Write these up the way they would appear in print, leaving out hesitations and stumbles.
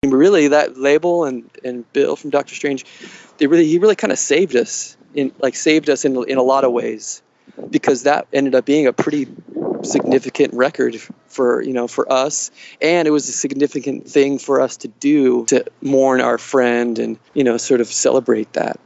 Really, that label and Bill from Doctor Strange, he really kind of saved us in a lot of ways, because that ended up being a pretty significant record for us, and it was a significant thing for us to do, to mourn our friend and sort of celebrate that.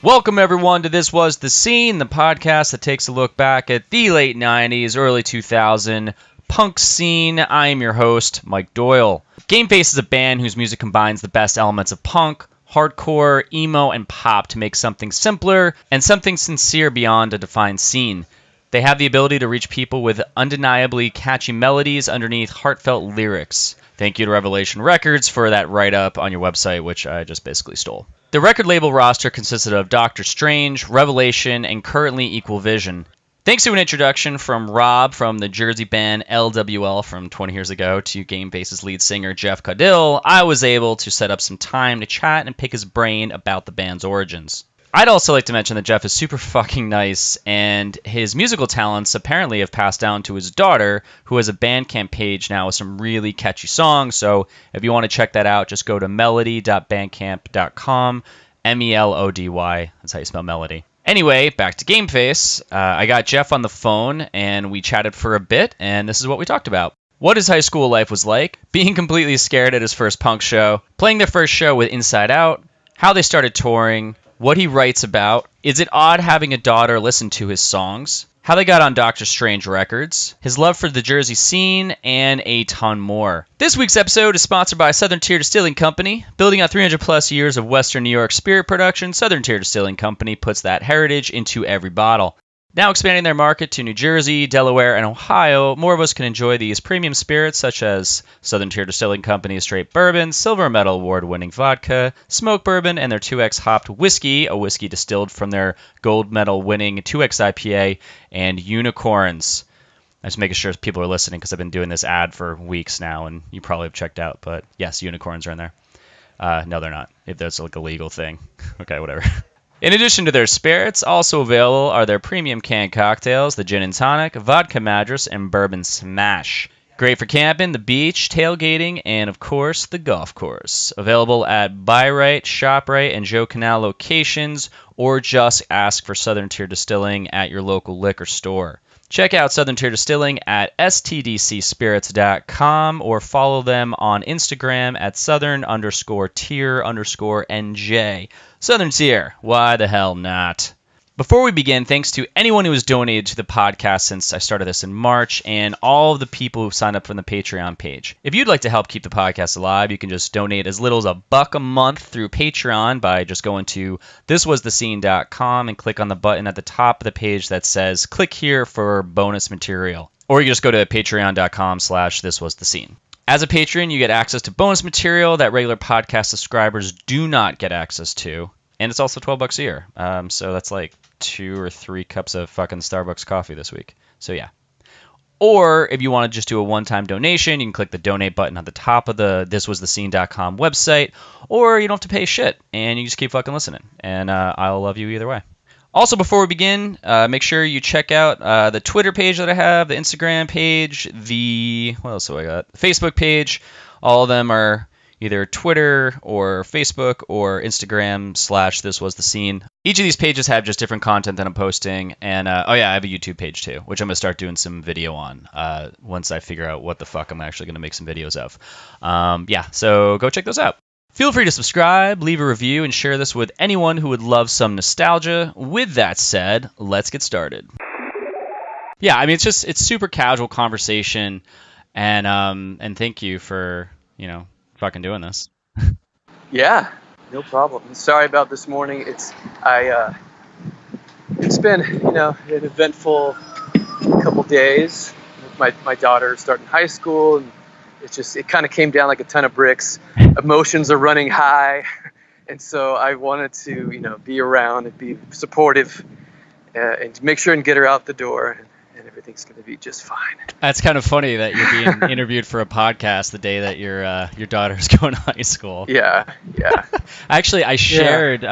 Welcome, everyone, to This Was The Scene, the podcast that takes a look back at the late 90s, early 2000 punk scene. I am your host, Mike Doyle. Gameface is a band whose music combines the best elements of punk, hardcore, emo, and pop to make something simpler and something sincere beyond a defined scene. They have the ability to reach people with undeniably catchy melodies underneath heartfelt lyrics. Thank you to Revelation Records for that write-up on your website, which I just basically stole. The record label roster consisted of Doctor Strange, Revelation, and currently Equal Vision. Thanks to an introduction from Rob from the Jersey band LWL from 20 years ago to Gameface's lead singer Jeff Caudill, I was able to set up some time to chat and pick his brain about the band's origins. I'd also like to mention that Jeff is super fucking nice, and his musical talents apparently have passed down to his daughter, who has a Bandcamp page now with some really catchy songs. So if you want to check that out, just go to melody.bandcamp.com, Melody, that's how you spell melody. Anyway, back to Gameface. I got Jeff on the phone, and we chatted for a bit, and this is what we talked about. What his high school life was like, being completely scared at his first punk show, playing their first show with Inside Out, how they started touring, what he writes about, is it odd having a daughter listen to his songs, how they got on Doctor Strange Records, his love for the Jersey scene, and a ton more. This week's episode is sponsored by Southern Tier Distilling Company. Building on 300 plus years of Western New York spirit production, Southern Tier Distilling Company puts that heritage into every bottle. Now expanding their market to New Jersey, Delaware, and Ohio, more of us can enjoy these premium spirits such as Southern Tier Distilling Company's straight bourbon, silver medal award-winning vodka, smoke bourbon, and their 2X hopped whiskey, a whiskey distilled from their gold medal-winning 2X IPA, and unicorns. I'm just making sure people are listening because I've been doing this ad for weeks now, and you probably have checked out, but yes, unicorns are in there. No, they're not. If that's like a legal thing. Okay, whatever. In addition to their spirits, also available are their premium canned cocktails, the Gin and Tonic, Vodka Madras, and Bourbon Smash. Great for camping, the beach, tailgating, and of course, the golf course. Available at Buy Right, ShopRite, and Joe Canal locations, or just ask for Southern Tier Distilling at your local liquor store. Check out Southern Tier Distilling at stdcspirits.com or follow them on Instagram at southern_tier_NJ. Southern Tier, why the hell not? Before we begin, thanks to anyone who has donated to the podcast since I started this in March, and all of the people who've signed up from the Patreon page. If you'd like to help keep the podcast alive, you can just donate as little as $1 a month through Patreon by just going to thiswasthescene.com and click on the button at the top of the page that says click here for bonus material. Or you just go to patreon.com/thiswasthescene. As a patron, you get access to bonus material that regular podcast subscribers do not get access to. And it's also $12 a year. So that's like 2 or 3 cups of fucking Starbucks coffee this week. So yeah. Or if you want to just do a one-time donation, you can click the donate button at the top of the thiswasthescene.com website. Or you don't have to pay shit. And you just keep fucking listening. And I'll love you either way. Also, before we begin, make sure you check out the Twitter page that I have, the Instagram page, what else do I got? The Facebook page. All of them are either Twitter or Facebook or Instagram /thiswasthescene. Each of these pages have just different content that I'm posting. And, I have a YouTube page too, which I'm going to start doing some video on once I figure out what the fuck I'm actually going to make some videos of. So go check those out. Feel free to subscribe, leave a review, and share this with anyone who would love some nostalgia. With that said, let's get started. Yeah, I mean, it's super casual conversation, and thank you for, fucking doing this. Yeah, no problem. Sorry about this morning. It's been, an eventful couple days. My daughter starting high school, and it kind of came down like a ton of bricks. Emotions are running high, and so I wanted to, be around and be supportive, and to make sure and get her out the door and everything. everything's going to be just fine. That's kind of funny that you're being interviewed for a podcast the day that your daughter's going to high school. Yeah. Actually, I shared.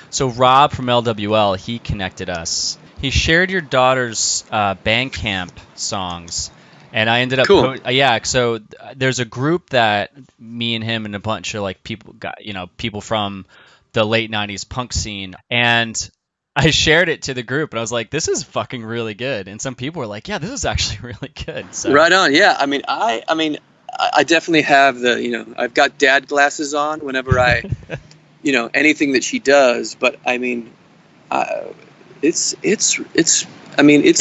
So Rob from LWL, he connected us. He shared your daughter's Bandcamp songs, and I ended up. Cool. So there's a group that me and him and a bunch of like people got, people from the late '90s punk scene, and I shared it to the group, and I was like, "This is fucking really good." And some people were like, "Yeah, this is actually really good." So. Right on. Yeah. I mean, I definitely have I've got dad glasses on whenever I, anything that she does. But I mean, it's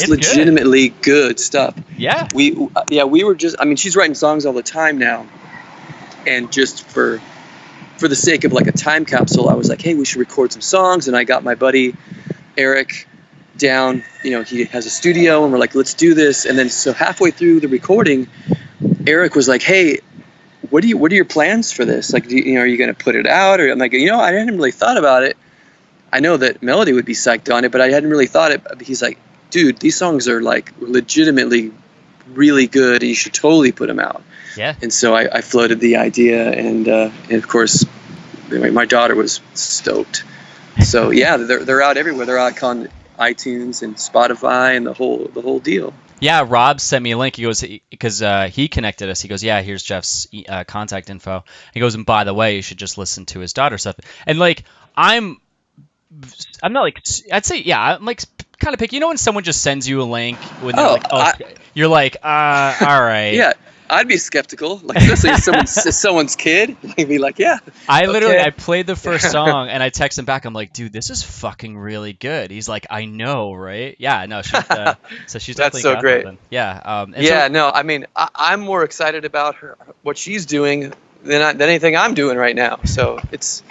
legitimately good stuff. Yeah. We were just. I mean, she's writing songs all the time now, and just for the sake of like a time capsule, I was like, hey, we should record some songs, and I got my buddy Eric down. He has a studio, and we're like, let's do this. And then so halfway through the recording, Eric was like, hey, what are your plans for this? Like, are you going to put it out? Or I'm like, I hadn't really thought about it. I know that Melody would be psyched on it, but I hadn't really thought it. He's like, dude, these songs are like legitimately really good, and you should totally put them out. Yeah. And so I floated the idea, and of course, my daughter was stoked. So yeah, they're out everywhere. They're out on iTunes and Spotify and the whole deal. Yeah, Rob sent me a link. He goes, because he connected us. He goes, yeah, here's Jeff's contact info. He goes, and by the way, you should just listen to his daughter's stuff. And like, I'm not like, I'd say, yeah, I'm like kind of picky. When someone just sends you a link when they're you're like, all right. Yeah. I'd be skeptical, like especially if someone's kid. I'd be like, yeah. I played the first song and I text him back. I'm like, dude, this is fucking really good. He's like, I know, right? Yeah, no, she's so she's that's so great. Something. Yeah. No, I mean, I'm more excited about what she's doing than anything I'm doing right now. So it's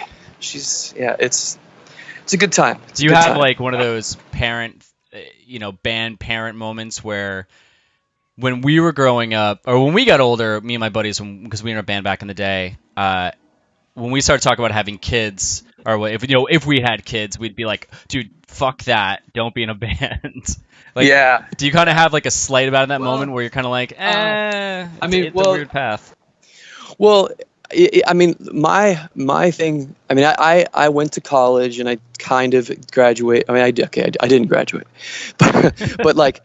a good time. Do you have like one of those band parent moments where, when we were growing up, or when we got older, me and my buddies, because we were in a band back in the day, when we started talking about having kids, or if we had kids, we'd be like, dude, fuck that, don't be in a band. Like, yeah. Do you kind of have like a slight about in that moment where you're kind of like, it's a weird path? Well, I mean, my thing. I mean, I went to college and I kind of graduate. I mean, I didn't graduate, but like.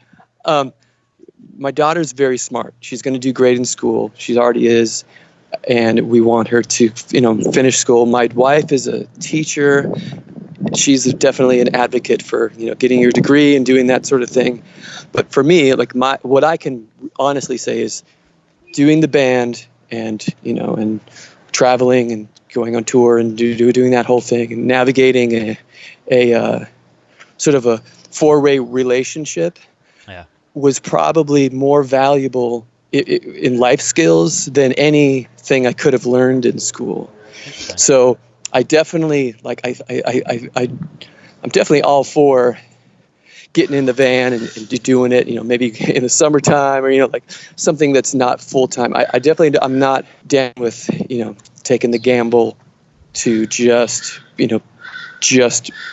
My daughter's very smart. She's going to do great in school. She already is. And we want her to, finish school. My wife is a teacher. She's definitely an advocate for, getting your degree and doing that sort of thing. But for me, like what I can honestly say is doing the band and, and traveling and going on tour and doing that whole thing and navigating a sort of a four-way relationship. Yeah. Was probably more valuable in life skills than anything I could have learned in school. So I definitely I'm definitely all for getting in the van and doing it, maybe in the summertime or, like something that's not full time. I'm not down with, taking the gamble to just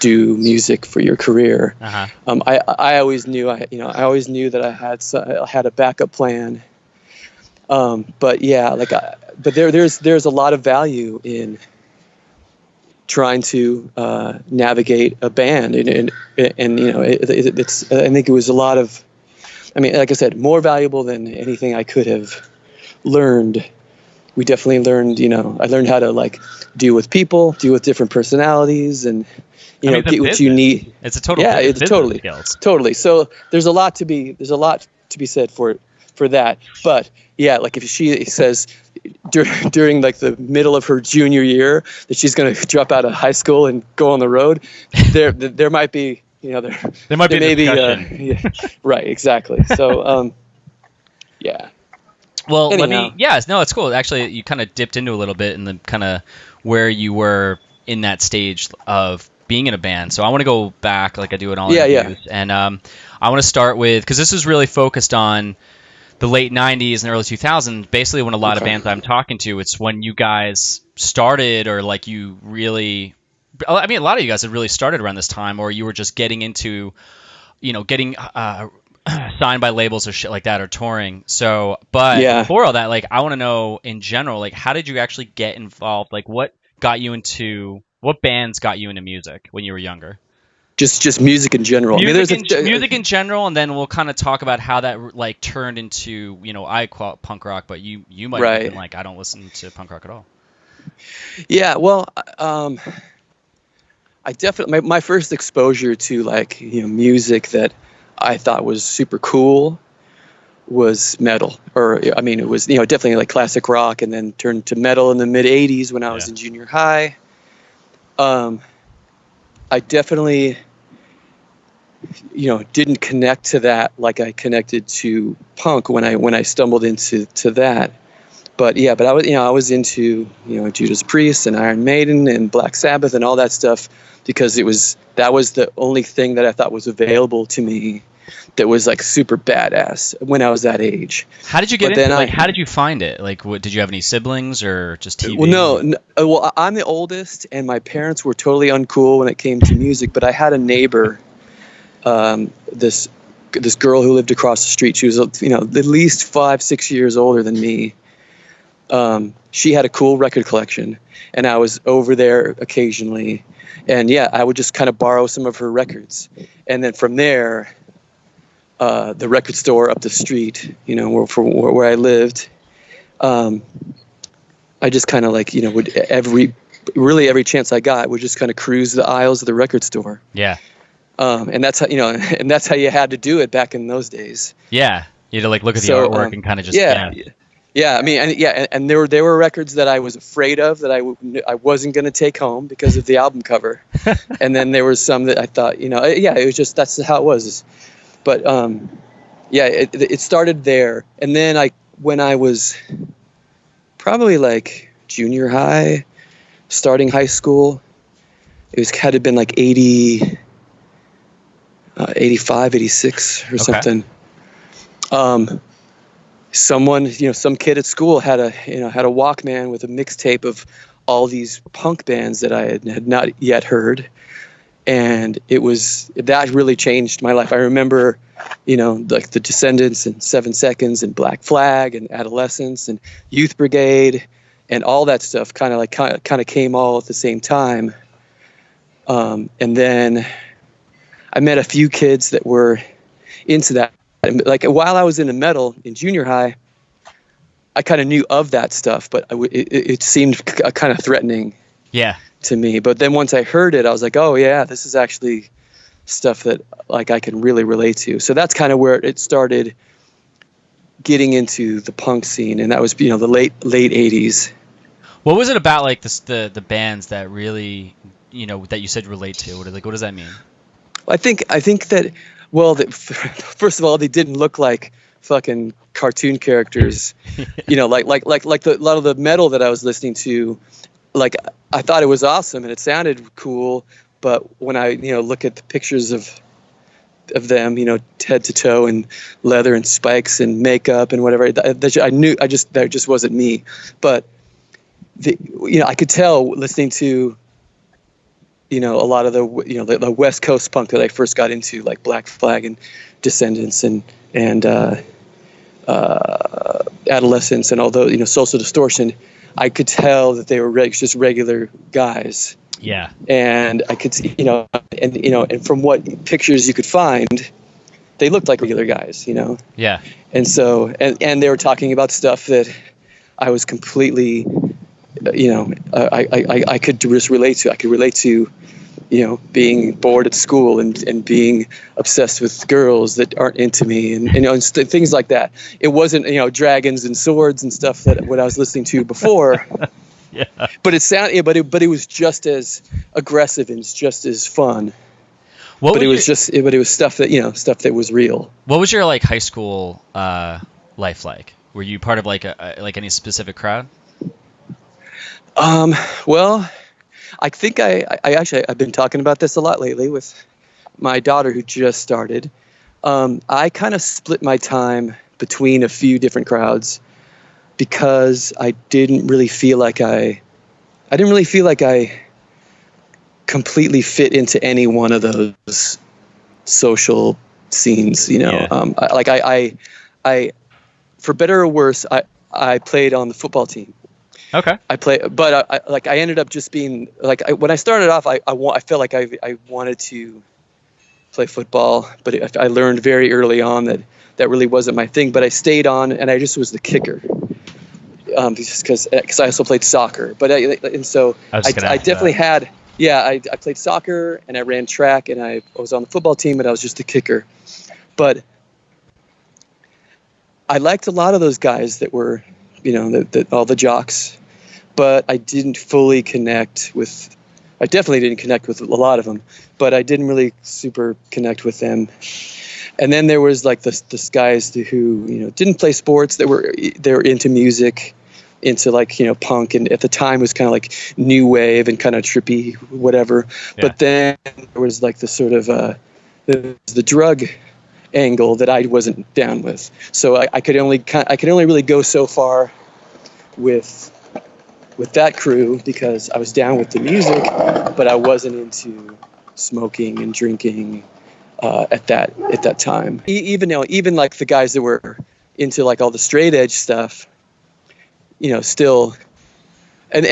do music for your career. Uh-huh. I always knew that I had a backup plan. But yeah, but there's a lot of value in trying to navigate a band, and it's I think it was a lot of, I mean, like I said, more valuable than anything I could have learned. We definitely learned, I learned how to like deal with people, deal with different personalities, and get what you need. It's a total. Yeah, it's totally skills. Totally. So there's a lot to be said for that. But yeah, like if she says during like the middle of her junior year that she's going to drop out of high school and go on the road, there might be there might be a discussion. Yeah, right, exactly. So yeah. Well, it's cool. Actually, you kind of dipped into a little bit in the kind of where you were in that stage of being in a band. So I want to go back like I do in all interviews. Yeah. And I want to start with, because this is really focused on the late 90s and early 2000s, basically when a lot of bands I'm talking to, it's when you guys started, or like you really, I mean, a lot of you guys had really started around this time, or you were just getting into, getting signed by labels or shit like that or touring. So, but Yeah, before all that, like I want to know in general, like how did you actually get involved? Like what bands got you into music when you were younger? just music in general. I mean, Music in general, and then we'll kind of talk about how that like turned into, I call it punk rock, but you might have been right. like, I don't listen to punk rock at all. Yeah, well, I definitely my first exposure to like music that I thought was super cool was metal, or I mean, it was definitely like classic rock, and then turned to metal in the mid '80s when I Yeah. was in junior high. Um, I definitely didn't connect to that like I connected to punk when I stumbled into that. But yeah, but I was into Judas Priest and Iron Maiden and Black Sabbath and all that stuff because that was the only thing that I thought was available to me that was like super badass when I was that age. How did you get But into then like how did you find it? Like what did you have any siblings or just TV? no, well, I'm the oldest and my parents were totally uncool when it came to music, but I had a neighbor, this girl who lived across the street. She was at least 5-6 years older than me. She had a cool record collection, and I was over there occasionally, and yeah, I would just kind of borrow some of her records, and then from there, the record store up the street, where I lived, I just kind of like would every chance I got would just kind of cruise the aisles of the record store. Yeah. And that's how and that's how you had to do it back in those days. Yeah. You had to like look at the artwork and kind of just Yeah, I mean, and there were records that I was afraid of that I wasn't going to take home because of the album cover, and then there was some that I thought, it was just that's how it was. But it started there, and then when I was probably like junior high, starting high school, had to been like 85, 86 or something. Someone, some kid at school had a Walkman with a mixtape of all these punk bands that I had not yet heard. And that really changed my life. I remember, like the Descendants and 7 Seconds and Black Flag and Adolescence and Youth Brigade and all that stuff kind of came all at the same time. And then I met a few kids that were into that. Like while I was into metal in junior high, I kind of knew of that stuff, but it seemed kind of threatening. Yeah. To me. But then once I heard it, I was like, oh yeah, this is actually stuff that like I can really relate to. So that's kind of where it started getting into the punk scene, and that was the late 80s. What was it about like the bands that really that you said relate to? What does that mean? I think that first of all, they didn't look like fucking cartoon characters. like a lot of the metal that I was listening to. Like I thought it was awesome and it sounded cool, but when I look at the pictures of them, head to toe and leather and spikes and makeup and whatever, I knew that just wasn't me. But I could tell listening to a lot of the West Coast punk that I first got into, like Black Flag and Descendants and Adolescence and all those, Social Distortion. I could tell that they were just regular guys. Yeah. And I could, and from what pictures you could find, they looked like regular guys, Yeah. And so, and they were talking about stuff that I was completely, I could just relate to. I could relate to, being bored at school and being obsessed with girls that aren't into me and things like that. It wasn't, dragons and swords and stuff that what I was listening to before. Yeah. But it sounded, but it was just as aggressive and just as fun. It was stuff that was real. What was your like high school life like? Were you part of like any specific crowd? Well, I think I've been talking about this a lot lately with my daughter who just started. I kind of split my time between a few different crowds because I didn't really feel like I completely fit into any one of those social scenes, you know. Yeah. I for better or worse, I played on the football team. Okay. But I ended up just being like, when I started off, I felt like I wanted to play football, but I learned very early on that really wasn't my thing. But I stayed on, and I just was the kicker, just because I also played soccer. But I definitely had, I played soccer and I ran track, and I was on the football team, and I was just a kicker. But I liked a lot of those guys that were, you know, all the jocks, but I didn't fully connect with. I definitely didn't connect with a lot of them, but I didn't really super connect with them. And then there was like this guys who, you know, didn't play sports, they were into music, into like, you know, punk, and at the time was kind of like new wave and kind of trippy, whatever. Yeah. But then there was like the sort of the drug angle that I wasn't down with. So I could only really go so far with that crew, because I was down with the music, but I wasn't into smoking and drinking at that time. Even like the guys that were into like all the straight edge stuff, you know, still, and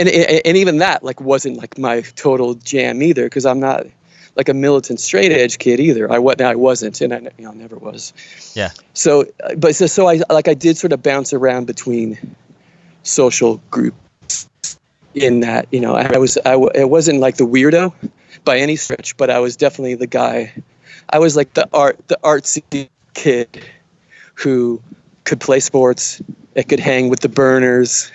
even that like wasn't like my total jam either, because I'm not like a militant straight edge kid either. I wasn't, and I never was. Yeah. So I did sort of bounce around between social groups. In that, you know, I wasn't like the weirdo by any stretch, but I was definitely the guy. I was like the artsy kid who could play sports, and could hang with the burners,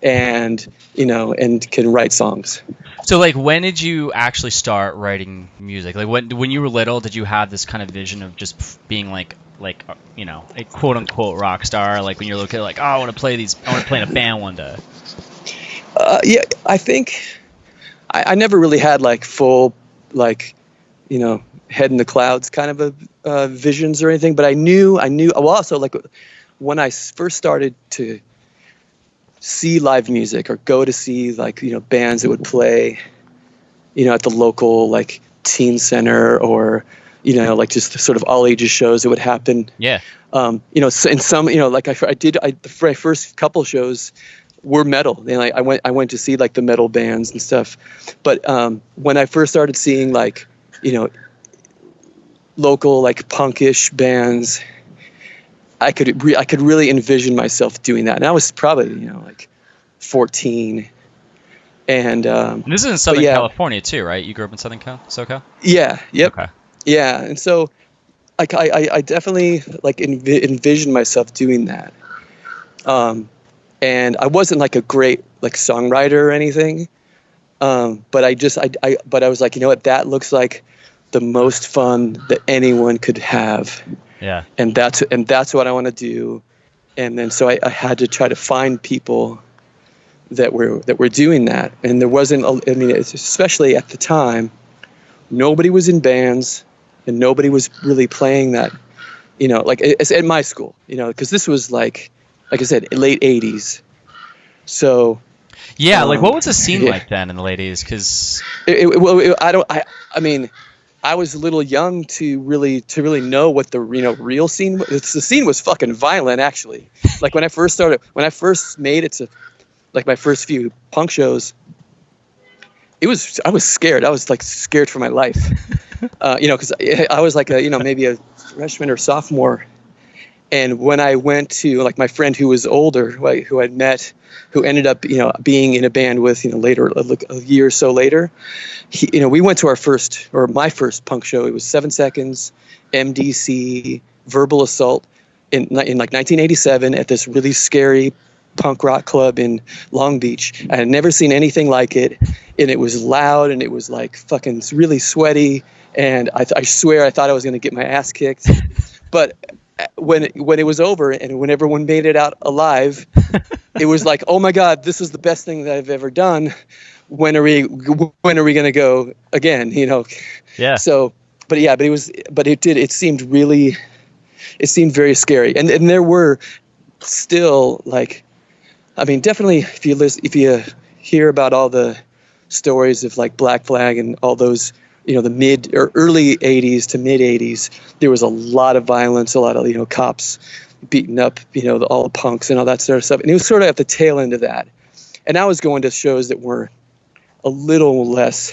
and, you know, and can write songs. So like, when did you actually start writing music? Like when you were little, did you have this kind of vision of just being like, you know, a quote unquote rock star? Like when you're looking like, oh, I want to play in a band one day. Yeah, I think I never really had like full, like, you know, head in the clouds kind of visions or anything. But I knew. Well, also like when I first started to see live music or go to see like, you know, bands that would play, you know, at the local like teen center, or, you know, like just the sort of all ages shows that would happen. Yeah. You know, in some, you know, like my first couple shows were metal, and like I went to see like the metal bands and stuff. But when I first started seeing like, you know, local like punkish bands, I could really envision myself doing that. And I was probably, you know, like 14. And this is in Southern California too, right? You grew up in Southern SoCal? Yeah. Yep. Okay. Yeah. And so like I definitely like envisioned myself doing that. And I wasn't like a great like songwriter or anything, but I was like, you know what, that looks like the most fun that anyone could have. Yeah. And that's what I want to do. And then so I had to try to find people that were doing that, and there wasn't. I mean, especially at the time, nobody was in bands, and nobody was really playing that. You know, like it's at my school. You know, because this was like I said, late 80s. So yeah, like what was the scene like then in the late 80s? Because I mean, I was a little young to really know what the, you know, real scene was. The scene was fucking violent, actually. Like when I first made it to like my first few punk shows, I was scared. I was like scared for my life. You know, because I was like maybe a freshman or sophomore. And when I went to like my friend who was older, who I'd met, who ended up, you know, being in a band with, you know, later, a year or so later, we went to my first punk show. It was 7 Seconds, MDC, Verbal Assault in like 1987 at this really scary punk rock club in Long Beach. I had never seen anything like it, and it was loud, and it was like fucking really sweaty, and I swear I thought I was going to get my ass kicked. But when it was over and when everyone made it out alive, it was like, oh my God, this is the best thing that I've ever done. When are we going to go again? You know? Yeah. So, it seemed very scary. And there were still like, I mean, definitely if you hear about all the stories of like Black Flag and all those the mid or early 80s to mid 80s, there was a lot of violence, a lot of, cops beating up, all the punks and all that sort of stuff. And it was sort of at the tail end of that. And I was going to shows that were a little less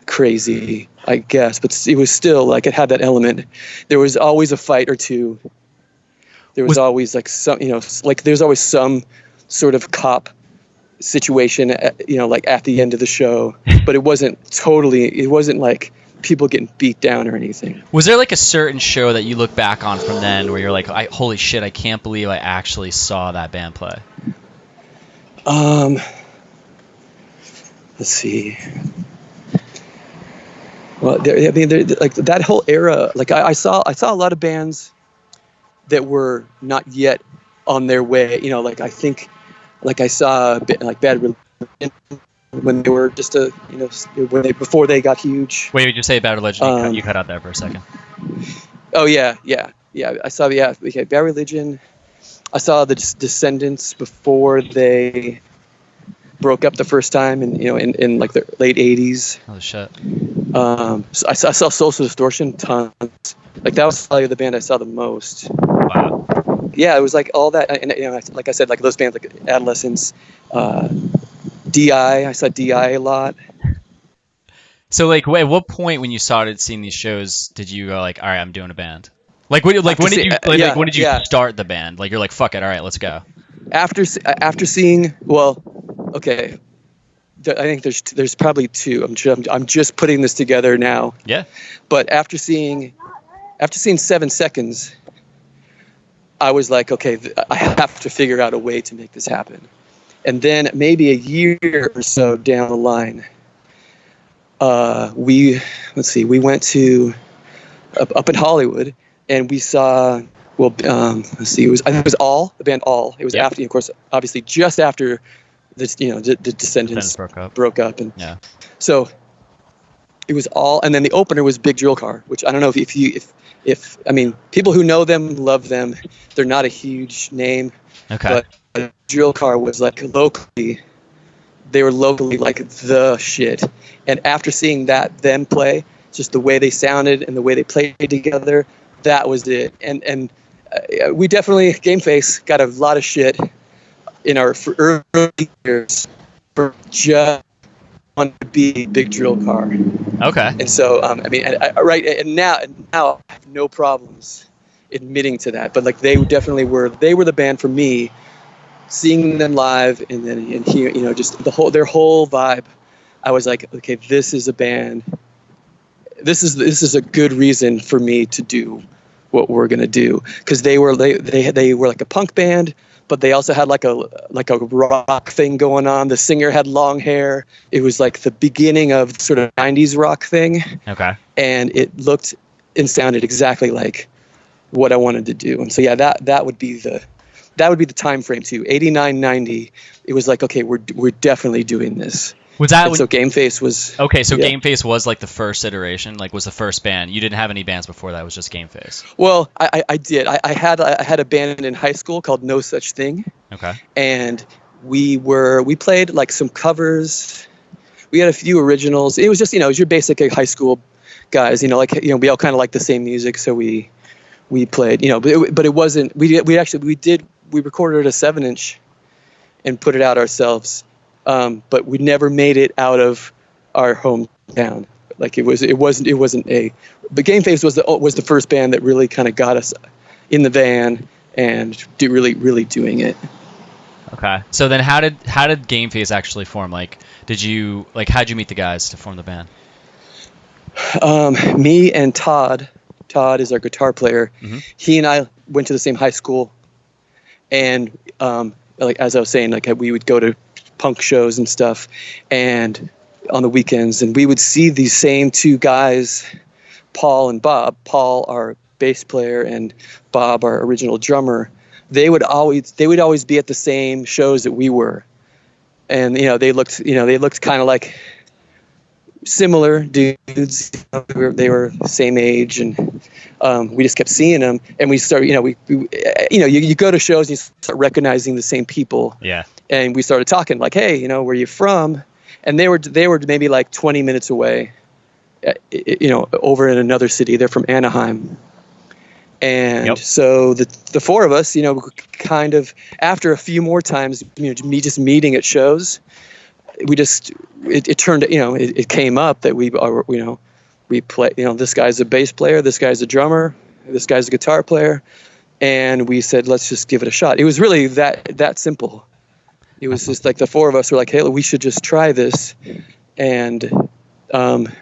crazy, I guess, but it was still like it had that element. There was always a fight or two. There was always like some, there's always some sort of cop situation, like at the end of the show, but it wasn't like people getting beat down or anything. Was there like a certain show that you look back on from then where you're like, holy shit, I can't believe I actually saw that band play? Let's see. Well, like that whole era, like I saw a lot of bands that were not yet on their way. Like I think, like I saw like Bad Religion when they were just before they got huge. Wait, did you say Bad Religion? You cut out there for a second. Oh yeah. I saw Bad Religion. I saw the Descendants before they broke up the first time, and in like the late 80s. Oh shit. So I saw Social Distortion tons. Like that was probably the band I saw the most. Wow. Yeah, it was like all that, and like I said, like those bands like Adolescence, DI. I saw DI a lot. So like, at what point when you started seeing these shows did you go like, all right, I'm doing a band? Like when did you start the band? Like you're like, fuck it, all right, let's go. After seeing, well, okay, I think there's probably two. I'm just putting this together now. Yeah. But after seeing 7 Seconds, I was like, okay, I have to figure out a way to make this happen. And then maybe a year or so down the line, we went to up in Hollywood, and we saw, let's see, I think it was the band All. It was after, of course, obviously just after this, the Descendants broke up, and so it was All, and then the opener was Big Drill Car, which I don't know if I mean, people who know them love them. They're not a huge name, okay, but Drill Car was like locally like the shit. And after seeing them play, just the way they sounded and the way they played together, that was it. And we definitely, Gameface, got a lot of shit in our early years for just wanting to be Big Drill Car. Okay. And so, and now I have no problems admitting to that. But like they definitely were the band for me. Seeing them live and here, just their whole vibe, I was like, okay, this is a band. This is a good reason for me to do what we're gonna do, because they were like a punk band, but they also had like a rock thing going on. The singer had long hair. It was like the beginning of sort of 90s rock thing. Okay. And it looked and sounded exactly like what I wanted to do. And so yeah, that would be the time frame too. 89, 90. It was like, okay, we're definitely doing this. Was that so Gameface was okay? So yeah. Gameface was like the first iteration, like was the first band. You didn't have any bands before that. It was just Gameface. Well, I did. I had a band in high school called No Such Thing. Okay. And we played like some covers. We had a few originals. It was just it was your basic high school guys. We all kind of like the same music, so we played. But it wasn't. We recorded a 7-inch and put it out ourselves. But we never made it out of our hometown. Like it wasn't but Gameface was the first band that really kind of got us in the van and really doing it. Okay. So then how did Gameface actually form? How'd you meet the guys to form the band? Me and Todd is our guitar player. Mm-hmm. He and I went to the same high school, and as I was saying, we would go to punk shows and stuff, and on the weekends, and we would see these same two guys, Paul and Bob. Paul, our bass player, and Bob, our original drummer. They would always be at the same shows that we were, and they looked kind of like similar dudes. They were the same age, and we just kept seeing them, and we started. You go to shows and you start recognizing the same people. Yeah. And we started talking like, hey, where are you from? And they were maybe like 20 minutes away over in another city. They're from Anaheim. And Yep. so the four of us, kind of after a few more times, me just meeting at shows, it turned, it came up that we play, this guy's a bass player, this guy's a drummer, this guy's a guitar player. And we said, let's just give it a shot. It was really that simple. It was just like the four of us were like, hey, we should just try this. And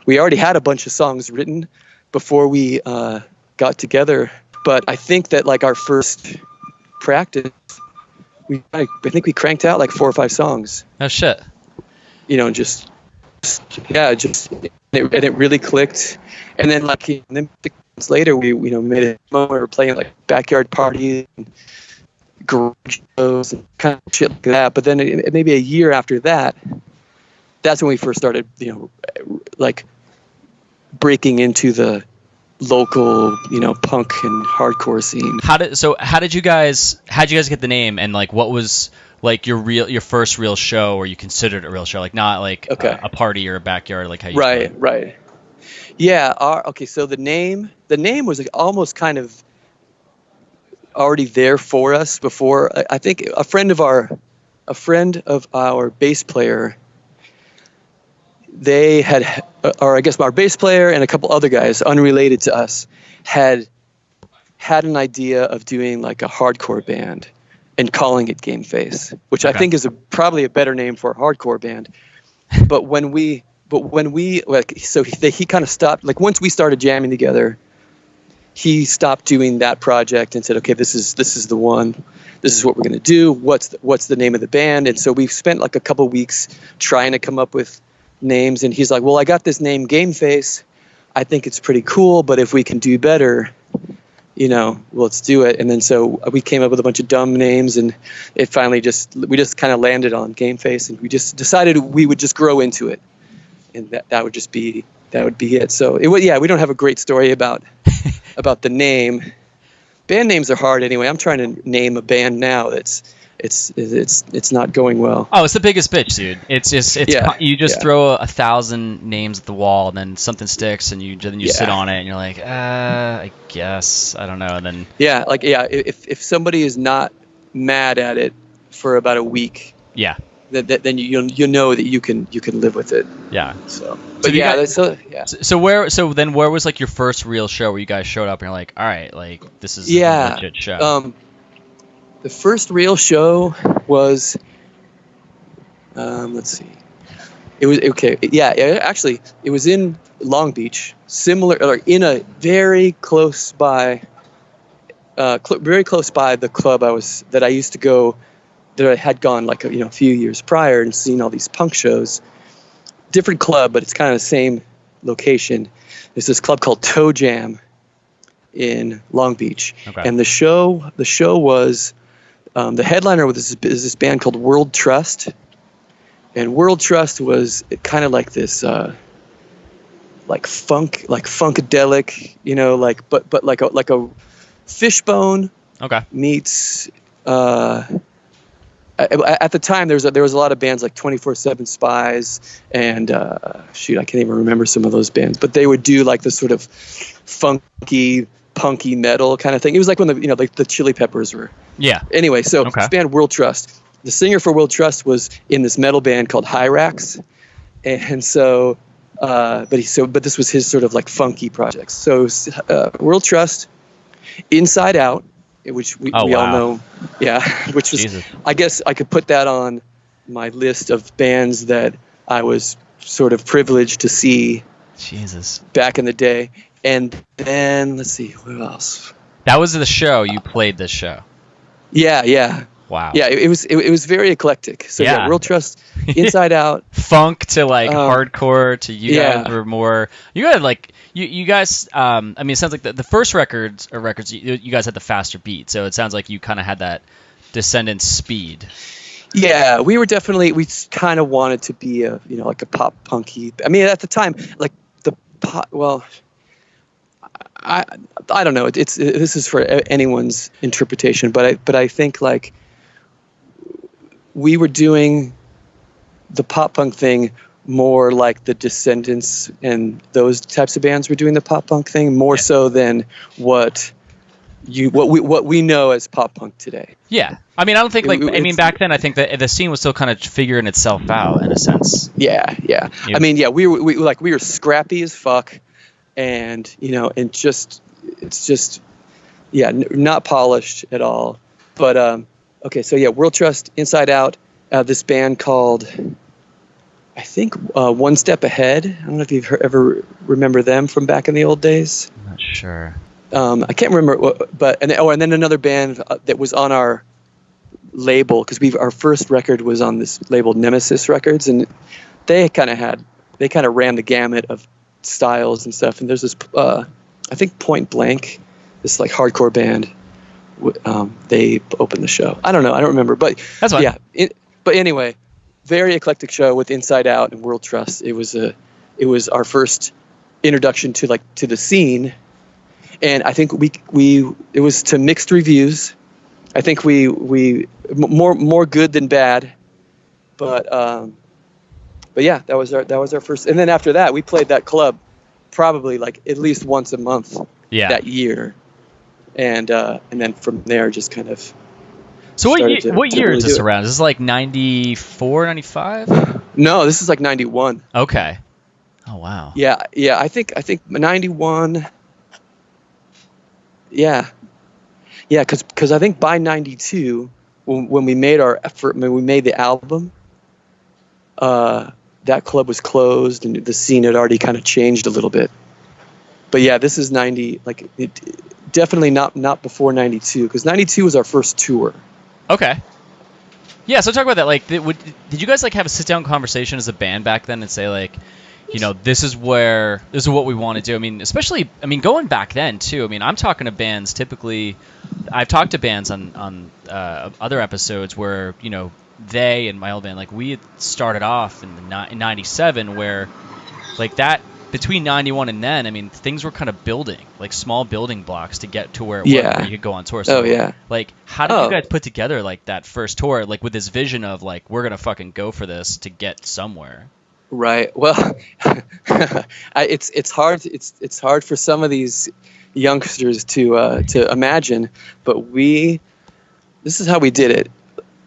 we already had a bunch of songs written before we got together. But I think that like our first practice, I think we cranked out like 4 or 5 songs. Oh shit! And it really clicked. And then then 6 months later, we made a moment. We were playing like backyard parties, and garage shows, and kind of shit like that. But then maybe a year after that, that's when we first started, like breaking into the local, punk and hardcore scene. How did you guys get the name, and like what was like your first real show, or you considered it a real show, like not like a party or a backyard, like how you right. Yeah. So the name was like almost kind of already there for us before. I think a friend of our bass player, they had, or I guess our bass player and a couple other guys unrelated to us had an idea of doing like a hardcore band and calling it Gameface, which I think is probably a better name for a hardcore band. But when we he kind of stopped, like once we started jamming together, he stopped doing that project and said, okay, this is the one. This is what we're going to do. What's the name of the band? And so we spent like a couple weeks trying to come up with names, and he's like, well, I got this name Gameface. I think it's pretty cool, but if we can do better, let's do it. And then so we came up with a bunch of dumb names, and it finally we just kind of landed on Gameface, and we just decided we would just grow into it, and that would be it. So we don't have a great story about the name. Band names are hard anyway. I'm trying to name a band now it's not going well. Oh, it's the biggest bitch, dude. You just throw 1,000 names at the wall, and then something sticks, and you sit on it, and you're like, I guess, I don't know, and then if somebody is not mad at it for about a week, then you know that you can live with it. Yeah. So, but So then where was like your first real show where you guys showed up and you're like, all right, like this is a legit show? The first real show was, let's see. It was okay. Yeah, actually, it was in Long Beach, in a very close by the club that I used to go, that I had gone like a few years prior and seen all these punk shows. Different club, but it's kind of the same location. There's this club called Toe Jam in Long Beach, and the show was. The headliner is this band called World Trust, and World Trust was kind of like this, like funkadelic, but like a Fishbone meets. At the time, there was a lot of bands like 24/7 Spies and I can't even remember some of those bands, but they would do like this sort of funky, punky metal kind of thing. It was like when the Chili Peppers were. Yeah. Anyway, so this band World Trust, the singer for World Trust was in this metal band called Hyrax, and so, but this was his sort of like funky project. So World Trust, Inside Out, which we all know, which was, Jesus. I guess I could put that on my list of bands that I was sort of privileged to see. Jesus. Back in the day. And then let's see, what else? That was the show. You played this show. Yeah. Wow. Yeah, it was very eclectic. So World Trust, Inside Out, funk to like hardcore to you guys were more. You guys like you guys. I mean, it sounds like the first records you guys had the faster beat. So it sounds like you kind of had that Descendants speed. Yeah, we kind of wanted to be like a pop punky. I mean, at the time, like the pop. Well. I don't know. This is for anyone's interpretation, but I think like we were doing the pop punk thing more like the Descendants and those types of bands were doing the pop punk thing, more so than what we know as pop punk today. Yeah, I mean, I don't think back then I think that the scene was still kind of figuring itself out in a sense. Yeah. I mean, yeah, we were scrappy as fuck, and and it's just not polished at all. But okay, so yeah, World Trust, Inside Out, this band called, I think, One Step Ahead. I don't know if you've ever remember them from back in the old days. I'm not sure. I can't remember, and then another band that was on our label, because our first record was on this label Nemesis Records, and they kind of ran the gamut of styles and stuff. And there's this, I think Point Blank, this like hardcore band. They opened the show. I don't know. I don't remember, but that's fine. Yeah. But anyway, very eclectic show with Inside Out and World Trust. It was our first introduction to the scene. And I think it was to mixed reviews. I think we more good than bad, but yeah, that was our first. And then after that, we played that club probably like at least once a month that year, and then from there just kind of. So what year is this around? Is this like 94, 95? No, this is like 91. Okay. Oh wow. Yeah. I think 91. Yeah, because I think by 92, when we made we made the album, that club was closed and the scene had already kind of changed a little bit. But yeah, this is 90, definitely not before 92, because 92 was our first tour. Okay. Yeah, so talk about that. Like, did you guys have a sit-down conversation as a band back then and say this is what we want to do? I mean, especially, going back then too. I mean, I'm talking to bands typically. I've talked to bands on other episodes where they and my old band, we had started off in 97, where that between 91 and then, I mean, things were kind of building, small building blocks to get to where it was, where you could go on tour. So, how did you guys put together that first tour, with this vision of we're gonna fucking go for this to get somewhere? Right. Well, it's hard. It's hard for some of these youngsters to imagine, but this is how we did it.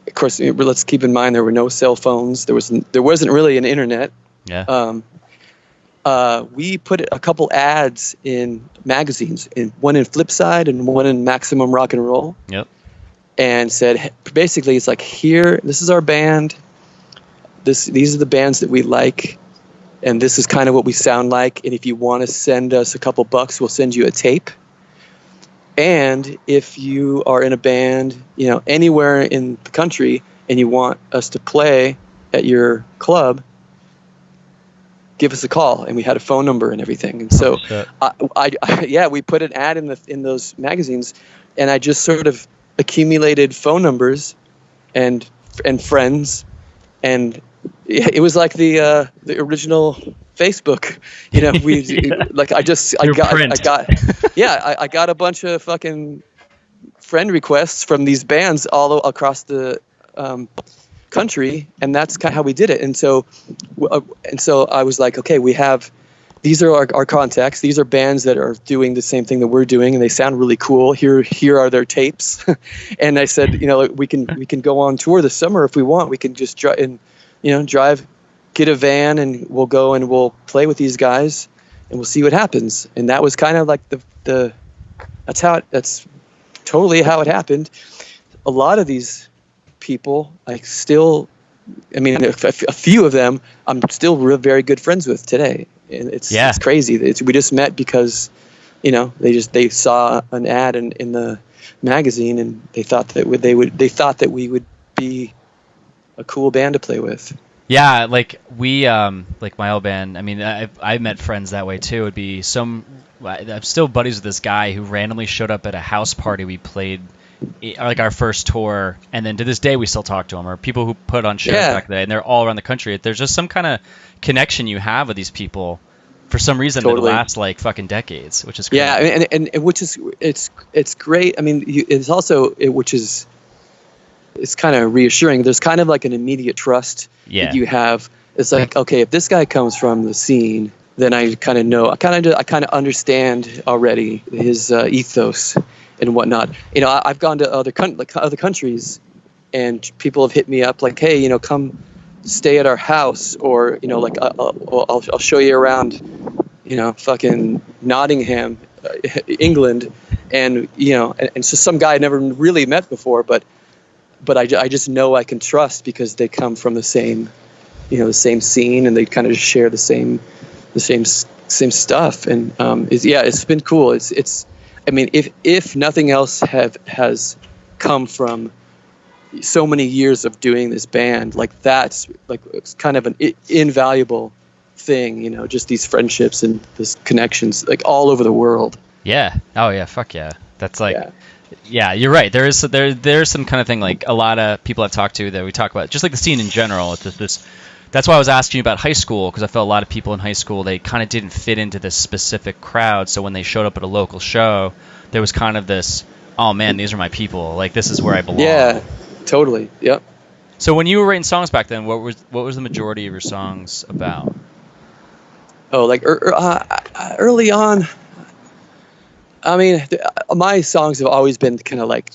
Of course, let's keep in mind there were no cell phones. There wasn't really an internet. Yeah. We put a couple ads in magazines, one in Flipside and one in Maximum Rock and Roll. Yep. And said, basically, it's here. This is our band. These are the bands that we like, and this is kind of what we sound like. And if you want to send us a couple bucks, we'll send you a tape. And if you are in a band, anywhere in the country, and you want us to play at your club, give us a call. And we had a phone number and everything. And so, we put an ad in those magazines, and I just sort of accumulated phone numbers and friends, and it was like the original Facebook. I got a bunch of fucking friend requests from these bands all across the country, and that's kind of how we did it. And so I was like, okay, these are our contacts. These are bands that are doing the same thing that we're doing, and they sound really cool. Here are their tapes. And I said, we can go on tour this summer if we want. We can just drive, get a van, and we'll go and we'll play with these guys, and we'll see what happens. And that was kind of like that's totally how it happened. A lot of these people, a few of them I'm still very good friends with today. And it's crazy. We just met because, they saw an ad in the magazine, and they thought that we would be a cool band to play with. Yeah, we my old band. I mean, I met friends that way too. It'd be I'm still buddies with this guy who randomly showed up at a house party we played, our first tour, and then to this day we still talk to him. Or people who put on shows back then, and they're all around the country. There's just some kind of connection you have with these people for some reason that lasts fucking decades, which is crazy. Yeah, and which is it's great. I mean, it's also it's kind of reassuring. There's kind of an immediate trust that you have It's like, okay, if this guy comes from the scene, then I kind of know, I kind of understand already his ethos and whatnot. I've gone to other countries, and people have hit me up like, hey, come stay at our house, or like I'll show you around, fucking Nottingham, England, and and so some guy I never really met before, but I just know I can trust because they come from the same scene, and they kind of share the same stuff, and it's been cool. It's I mean, if nothing else has come from so many years of doing this band, like that's like it's kind of an invaluable thing, just these friendships and these connections like all over the world. Yeah. Oh yeah. Fuck yeah. That's like, yeah, you're right. There's some kind of thing, like a lot of people I've talked to that we talk about, just like the scene in general. It's just this. That's why I was asking you about high school, because I felt a lot of people in high school, they kind of didn't fit into this specific crowd. So when they showed up at a local show, there was kind of this, oh man, these are my people. Like, this is where I belong. Yeah, totally. Yep. So when you were writing songs back then, what was the majority of your songs about? Oh, like early on, I mean, my songs have always been kind of like,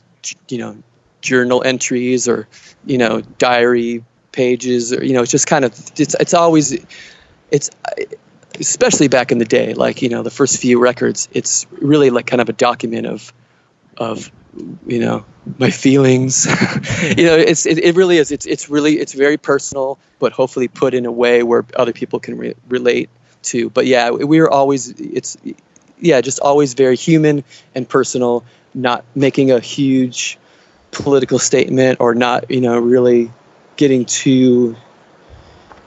journal entries or, diary pages, or it's just kind of it's always especially back in the day, like the first few records, it's really like kind of a document of my feelings. It really is. It's very personal, but hopefully put in a way where other people can relate to. But yeah, we were always just always very human and personal, not making a huge political statement, or not really getting too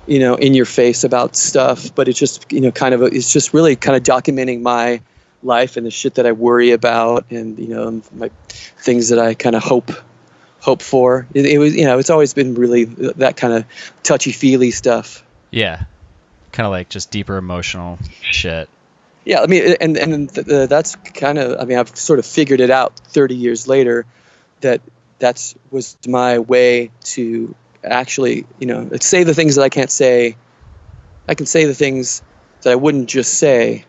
in your face about stuff, but it's just it's just really kind of documenting my life and the shit that I worry about, and my things that I kind of hope for. It was it's always been really that kind of touchy-feely stuff. Yeah, kind of like just deeper emotional shit. Yeah, I mean, and that's kind of, I mean, I've sort of figured it out 30 years later that was my way to actually, say the things that I can't say. I can say the things that I wouldn't just say,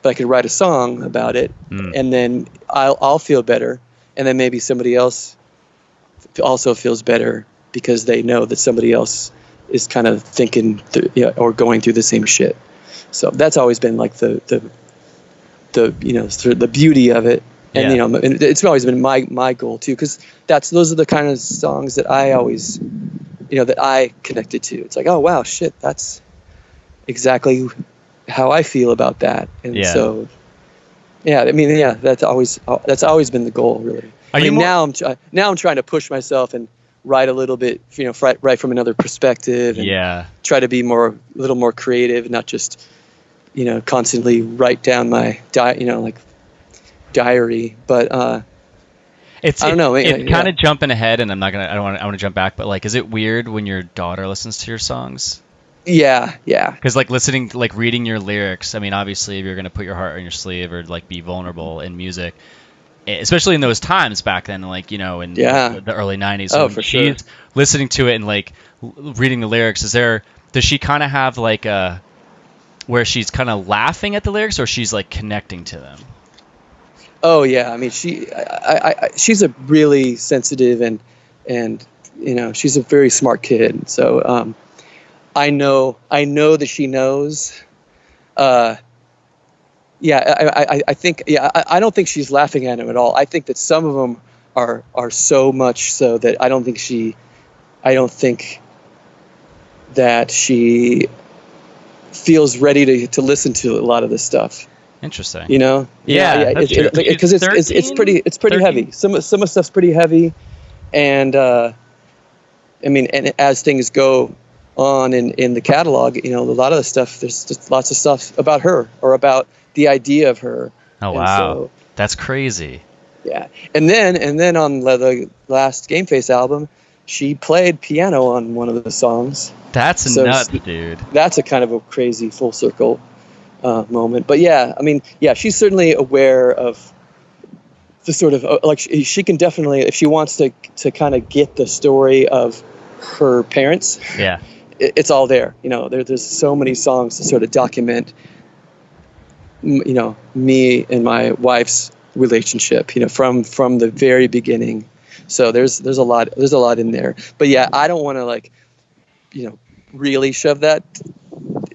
but I could write a song about it, and then I'll feel better, and then maybe somebody else also feels better because they know that somebody else is kind of thinking or going through the same shit. So that's always been like the sort of the beauty of it, and and it's always been my goal too, because those are the kind of songs that I always that I connected to. It's like, oh wow, shit, that's exactly how I feel about that. And so I mean, that's always been the goal, really. Now I'm trying to push myself and write a little bit, write from another perspective, and try to be a little more creative, not just constantly write down my diary. But I don't know. It's kind of jumping ahead, and I want to jump back, but like, is it weird when your daughter listens to your songs? Yeah. Because like reading your lyrics, I mean, obviously if you're gonna put your heart on your sleeve or like be vulnerable in music, especially in those times back then, like in the early 90s. Oh, for sure. She's listening to it and like reading the lyrics. Does she kind of have like a where she's kind of laughing at the lyrics, or she's like connecting to them? Oh yeah, I mean, she's a really sensitive and she's a very smart kid. So I know that she knows. I think I don't think she's laughing at him at all. I think that some of them are so much so that I don't think that she feels ready to listen to a lot of this stuff. Interesting. Because it's pretty 13? Heavy. Some of stuff's pretty heavy, and I mean, and as things go on in the catalog, a lot of the stuff, there's just lots of stuff about her or about the idea of her. Oh wow, that's crazy. Yeah, and then on the last Gameface album, she played piano on one of the songs. That's nuts, dude. That's a kind of a crazy full circle moment. But yeah, I mean, she's certainly aware of the sort of like she can definitely, if she wants to kind of get the story of her parents. Yeah. it's all there. There's so many songs to sort of document, me and my wife's relationship, from the very beginning. So there's a lot in there. But yeah, I don't want to really shove that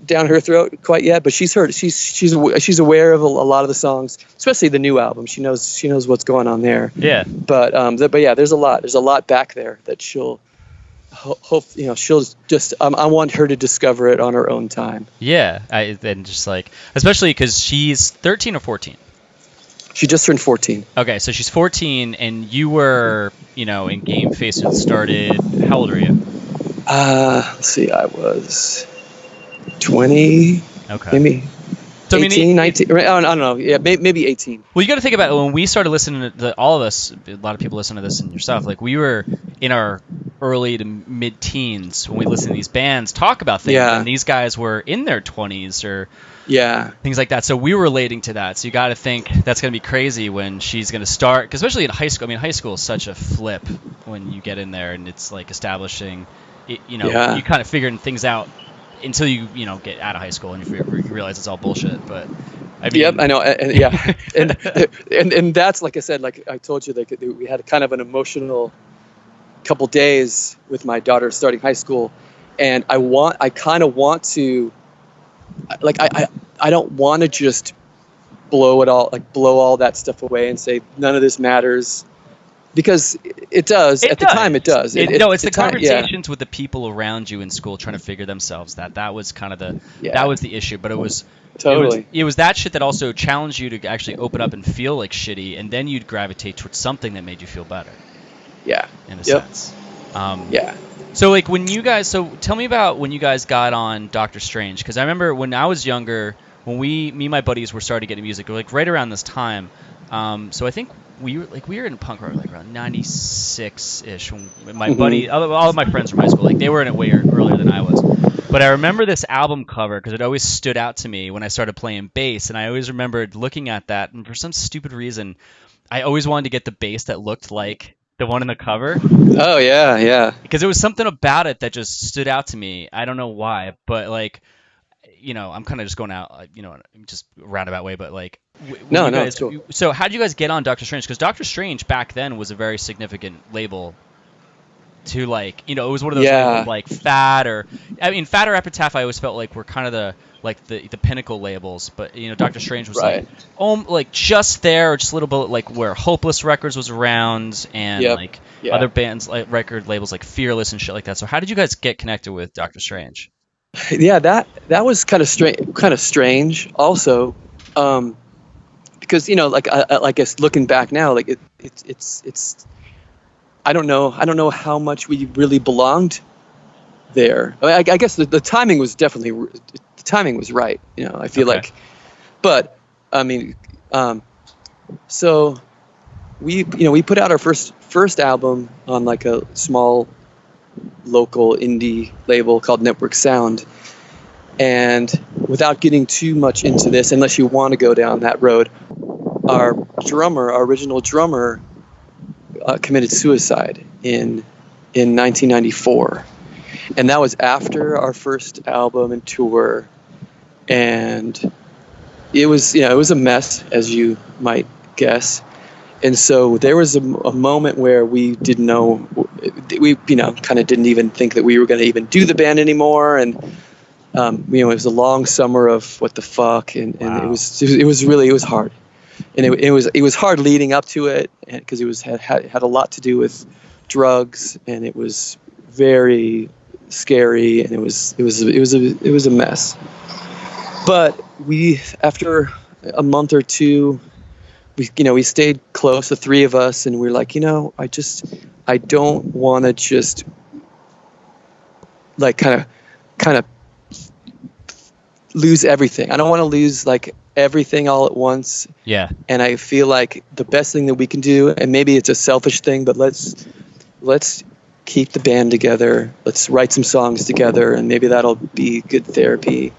down her throat quite yet. But she's heard it. She's aware of a lot of the songs, especially the new album. She knows what's going on there. Yeah. But yeah, there's a lot back there that she'll hope she'll just I want her to discover it on her own time. Yeah, and just especially because she's 13 or 14. She just turned 14. Okay, so she's 14, and you were in Gameface and started. How old are you? Let's see, I was 20. Okay. Maybe. So 18, 19. I don't know. Yeah, maybe 18. Well, you got to think about it. When we started listening to all of us, a lot of people listen to this and your stuff. We were in our early to mid-teens when we listened to these bands talk about things, and these guys were in their 20s or things like that. So we were relating to that. So you got to think that's going to be crazy when she's going to start, cause especially in high school. I mean, high school is such a flip when you get in there, and it's establishing, you kind of figuring things out until you get out of high school and you realize it's all bullshit. But I mean, yep, I know, and that's like I said, like I told you, we had kind of an emotional couple days with my daughter starting high school, and I kind of want to, I don't want to just blow all that stuff away and say none of this matters. Because it does. At the time, it does. It's the conversations with the people around you in school trying to figure themselves. That was kind of that was the issue. But it was totally. It was that shit that also challenged you to actually open up and feel like shitty, and then you'd gravitate towards something that made you feel better. Yeah. In a sense. Yeah. So when you guys, tell me about when you guys got on Doctor Strange, because I remember when I was younger, when me and my buddies were starting getting music, right around this time. So I think we were in punk rock around 96-ish when my buddy, all of my friends from high school, they were in it way earlier than I was. But I remember this album cover because it always stood out to me when I started playing bass, and I always remembered looking at that, and for some stupid reason, I always wanted to get the bass that looked like the one in the cover. Oh yeah. Because there was something about it that just stood out to me. I don't know why, but I'm kind of just going out, just a roundabout way, but no, it's cool. So how did you guys get on Doctor Strange? Because Doctor Strange back then was a very significant label to it was one of those labels, Fat or Epitaph. I always felt were kind of the pinnacle labels, but Doctor Strange was just there, or just a little bit where Hopeless Records was around, and other bands record labels like Fearless and shit like that. So how did you guys get connected with Doctor Strange? Yeah, that was kind of strange also, because I guess looking back now, it's I don't know how much we really belonged there. I guess the timing was right. I feel but I mean, so we put out our first album on a small local indie label called Network Sound, and without getting too much into this, unless you want to go down that road, our original drummer committed suicide in 1994, and that was after our first album and tour, and it was a mess, as you might guess. And so there was a moment where we didn't know, we kind of didn't even think that we were going to even do the band anymore, and it was a long summer of what the fuck, and wow. it was hard, and it was hard leading up to it, because it had a lot to do with drugs, and it was very scary, and it was a mess. But after a month or two, we stayed close, the three of us, and we were like, I don't want to just kind of lose everything. I don't want to lose everything all at once. Yeah. And I feel like the best thing that we can do, and maybe it's a selfish thing, but let's keep the band together. Let's write some songs together, and maybe that'll be good therapy.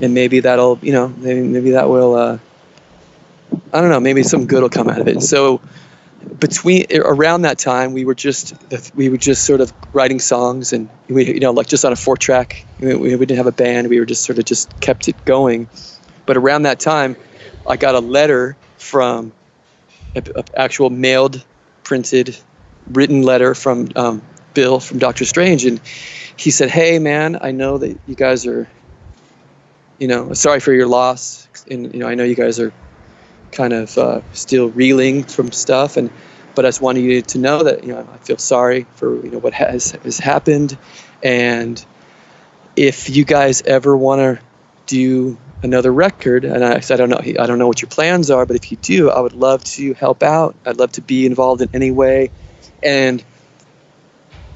And maybe that'll, maybe that will, I don't know, maybe some good will come out of it. So around that time, we were just sort of writing songs, and we, like just on a 4-track. We didn't have a band. We were just sort of just kept it going. But around that time, I got a letter from an actual mailed, printed, written letter from Bill from Doctor Strange, and he said, "Hey, man, I know that you guys are, sorry for your loss, and I know you guys are kind of still reeling from stuff, but I just wanted you to know that I feel sorry for what has happened, and if you guys ever want to do another record," and I said, I don't know what your plans are, but if you do, I would love to help out. I'd love to be involved in any way. And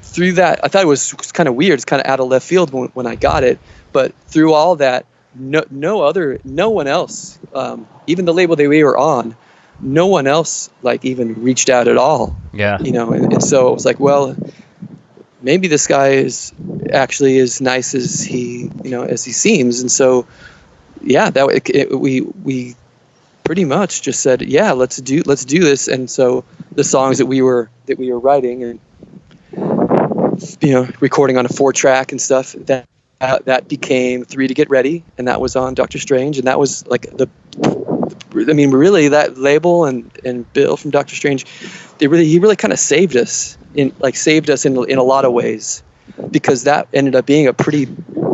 through that, I thought it was kind of weird. It's kind of out of left field when I got it, but through all that, no one else, even the label that we were on, no one else like even reached out at all. Yeah. And so it was like, well, maybe this guy is actually as nice as he seems. And so, yeah, we pretty much just said, yeah, let's do this. And so the songs that we were writing and recording on a 4-track and stuff, that became 3 to Get Ready, and that was on Doctor Strange, and that was like really that label and Bill from Doctor Strange, he really kind of saved us in a lot of ways, because that ended up being a pretty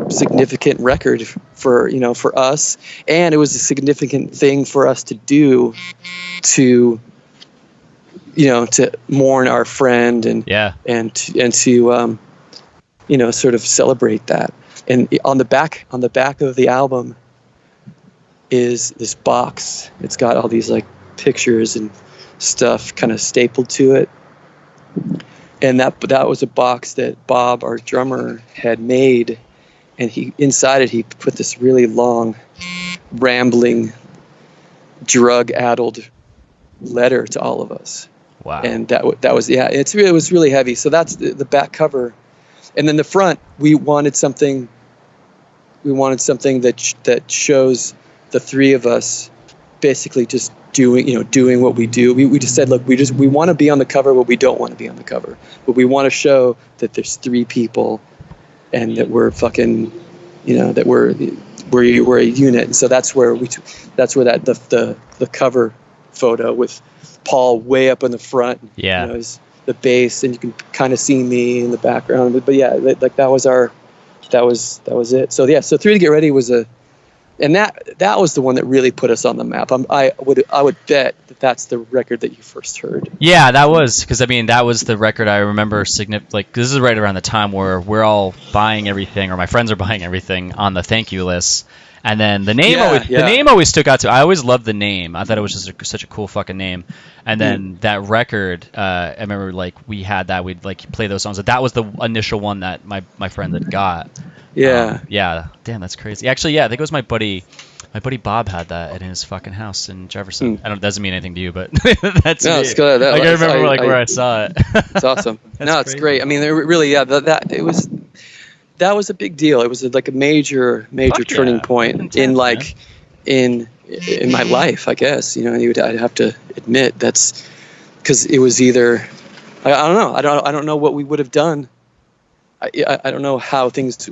significant record for us, and it was a significant thing for us to do to mourn our friend and to sort of celebrate that. And on the back of the album is this box. It's got all these like pictures and stuff kind of stapled to it. And that was a box that Bob, our drummer, had made, and inside it he put this really long, rambling, drug-addled letter to all of us. Wow. And that was it was really heavy. So that's the back cover. And then the front, we wanted something that shows the three of us basically just doing what we do. We just said, look, we want to be on the cover, but we don't want to be on the cover. But we want to show that there's 3 people and that we're fucking, that we're a unit. And so that's where the cover photo with Paul way up in the front. Yeah. Is the bass, and you can kind of see me in the background. But yeah, like that was it. So yeah, so 3 to Get Ready was that was the one that really put us on the map. I would bet that's the record that you first heard. Yeah, that was, because that was the record I remember. Like, this is right around the time where we're all buying everything, or my friends are buying everything on the thank you list. And then the name always stuck out to me. I always loved the name. I thought it was just such a cool fucking name. And then that record, I remember like we had that. We'd like play those songs. That was the initial one that my friend had got. Yeah. Yeah. Damn, that's crazy. Actually, yeah, I think it was my buddy Bob had that in his fucking house in Jefferson. It doesn't mean anything to you, but that's no, me. It's good. I remember where I saw it. It's awesome. No, it's great. I mean, really, yeah. That was a big deal. It was like a major turning point in my life, I guess. I'd have to admit that's because it was either I don't know. I don't know what we would have done. I don't know how things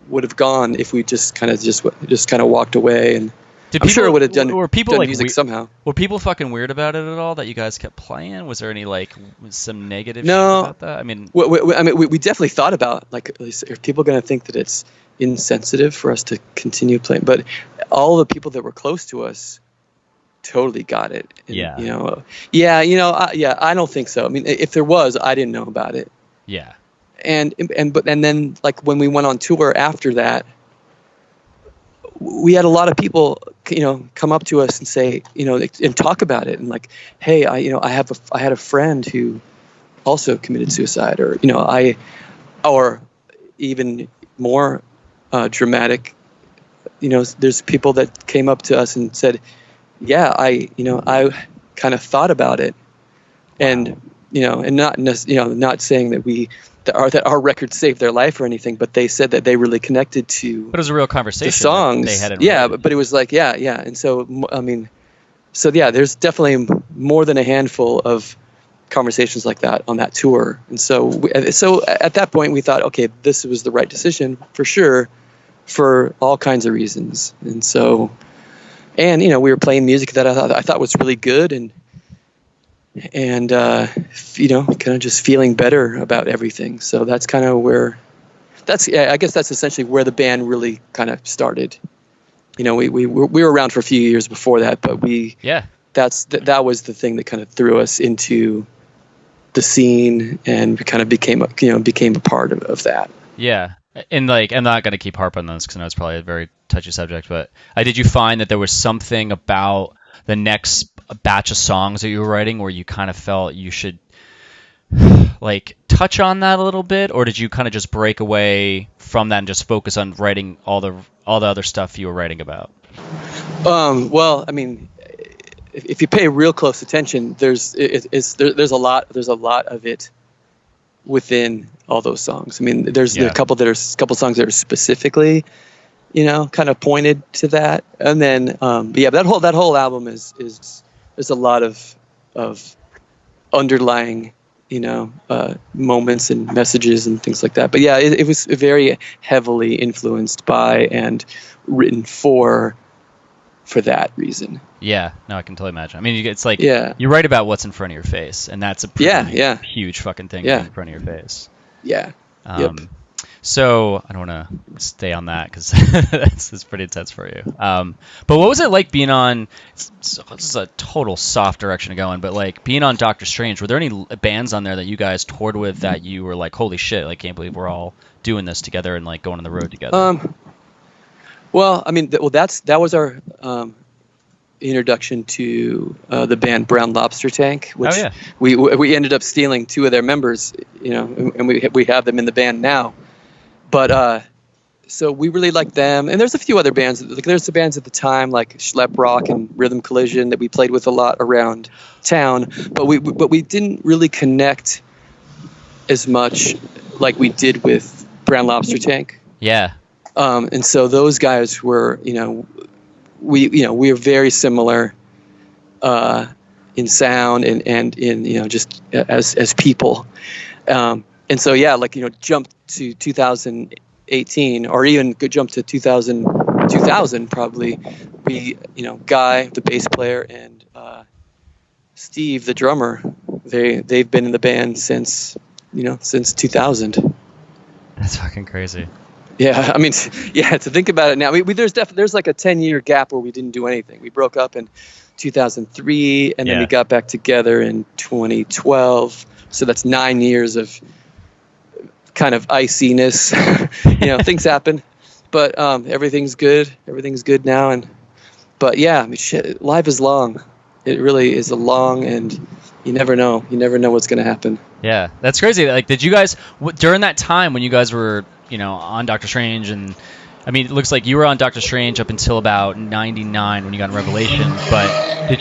would have gone if we just kind of walked away, and I'm sure it would have done music somehow. Were people fucking weird about it at all that you guys kept playing? Was there any some negative shit about that? I mean, we definitely thought about are people going to think that it's insensitive for us to continue playing? But all the people that were close to us totally got it. And, I don't think so. I mean, if there was, I didn't know about it. Yeah. And then like when we went on tour after that, we had a lot of people, come up to us and say, and talk about it, and like, hey, I had a friend who also committed suicide, or even more dramatic, there's people that came up to us and said, yeah, I kind of thought about it, and and not saying that our record saved their life or anything, but they said that they really connected to. But it was a real conversation. The songs, they had but it was like, yeah, and so I mean, there's definitely more than a handful of conversations like that on that tour. And so at that point we thought, okay, this was the right decision for sure, for all kinds of reasons. And so, and we were playing music that I thought was really good, and kind of just feeling better about everything. So that's kind of where, I guess that's essentially where the band really kind of started. We were around for a few years before that, but that was the thing that kind of threw us into the scene, and we kind of became a part of that. Yeah. And like, I'm not going to keep harping on this because I know it's probably a very touchy subject, but did you find that there was something about the next batch of songs that you were writing where you kind of felt you should like touch on that a little bit, or did you kind of just break away from that and just focus on writing all the other stuff you were writing about? Well, I mean, if you pay real close attention, there's a lot of it within all those songs. I mean, there's a couple songs that are specifically, kind of pointed to that, and then that whole album is there's a lot of underlying moments and messages and things like that. But yeah, it was very heavily influenced by and written for that reason. Yeah, no, I can totally imagine. I mean, it's like you write about what's in front of your face, and that's a pretty huge fucking thing in front of your face. Yeah. So I don't want to stay on that because that's pretty intense for you. But what was it like being on? This is a total soft direction to go in, but like being on Doctor Strange. Were there any bands on there that you guys toured with that you were like, holy shit, I can't believe we're all doing this together and like going on the road together? Well, I mean, that was our introduction to the band Brown Lobster Tank, which we ended up stealing 2 of their members, and we have them in the band now. But so we really liked them, and there's a few other bands. Like there's the bands at the time like Schlep Rock and Rhythm Collision that we played with a lot around town, but we didn't really connect as much like we did with Brown Lobster Tank. Yeah. And so those guys were, we are very similar in sound and in, just as people. And so, jump to 2018 or even jump to 2000 probably. We, Guy, the bass player, and Steve, the drummer, they've been in the band since 2000. That's fucking crazy. Yeah, I mean, to think about it now, there's like a 10-year gap where we didn't do anything. We broke up in 2003, and then we got back together in 2012. So that's 9 years of kind of iciness. Things happen, but everything's good. Everything's good now, but yeah, I mean, shit, life is long. It really is long, and you never know. You never know what's going to happen. Yeah, that's crazy. Like, did you guys during that time when you guys were on Doctor Strange, and I mean, it looks like you were on Doctor Strange up until about 99 when you got in Revelation, but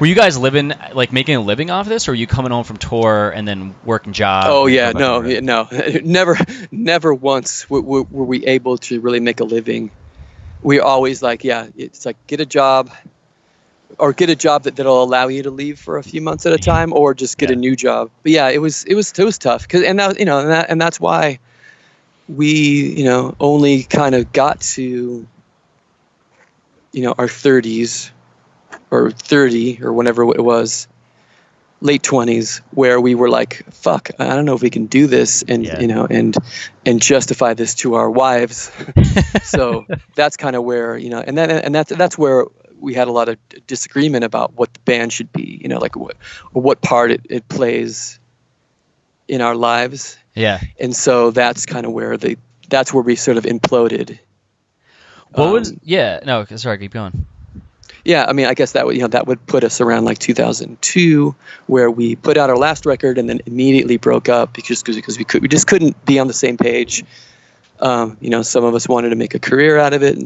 were you guys making a living off this, or were you coming home from tour and then working jobs? Oh yeah, no, never once were we able to really make a living. We always it's like get a job that'll allow you to leave for a few months at a time, or just get a new job. But yeah, it was tough and that's why we, only kind of got to, our 30s or 30 or whenever it was, late 20s, where we were like, fuck, I don't know if we can do this and, and justify this to our wives. So that's kind of where, and that's where we had a lot of disagreement about what the band should be, like what part it plays in our lives. Yeah. And so that's kind of where that's where we sort of imploded. Sorry, keep going. Yeah, I mean, I guess that would put us around like 2002, where we put out our last record and then immediately broke up because we just couldn't be on the same page. Some of us wanted to make a career out of it,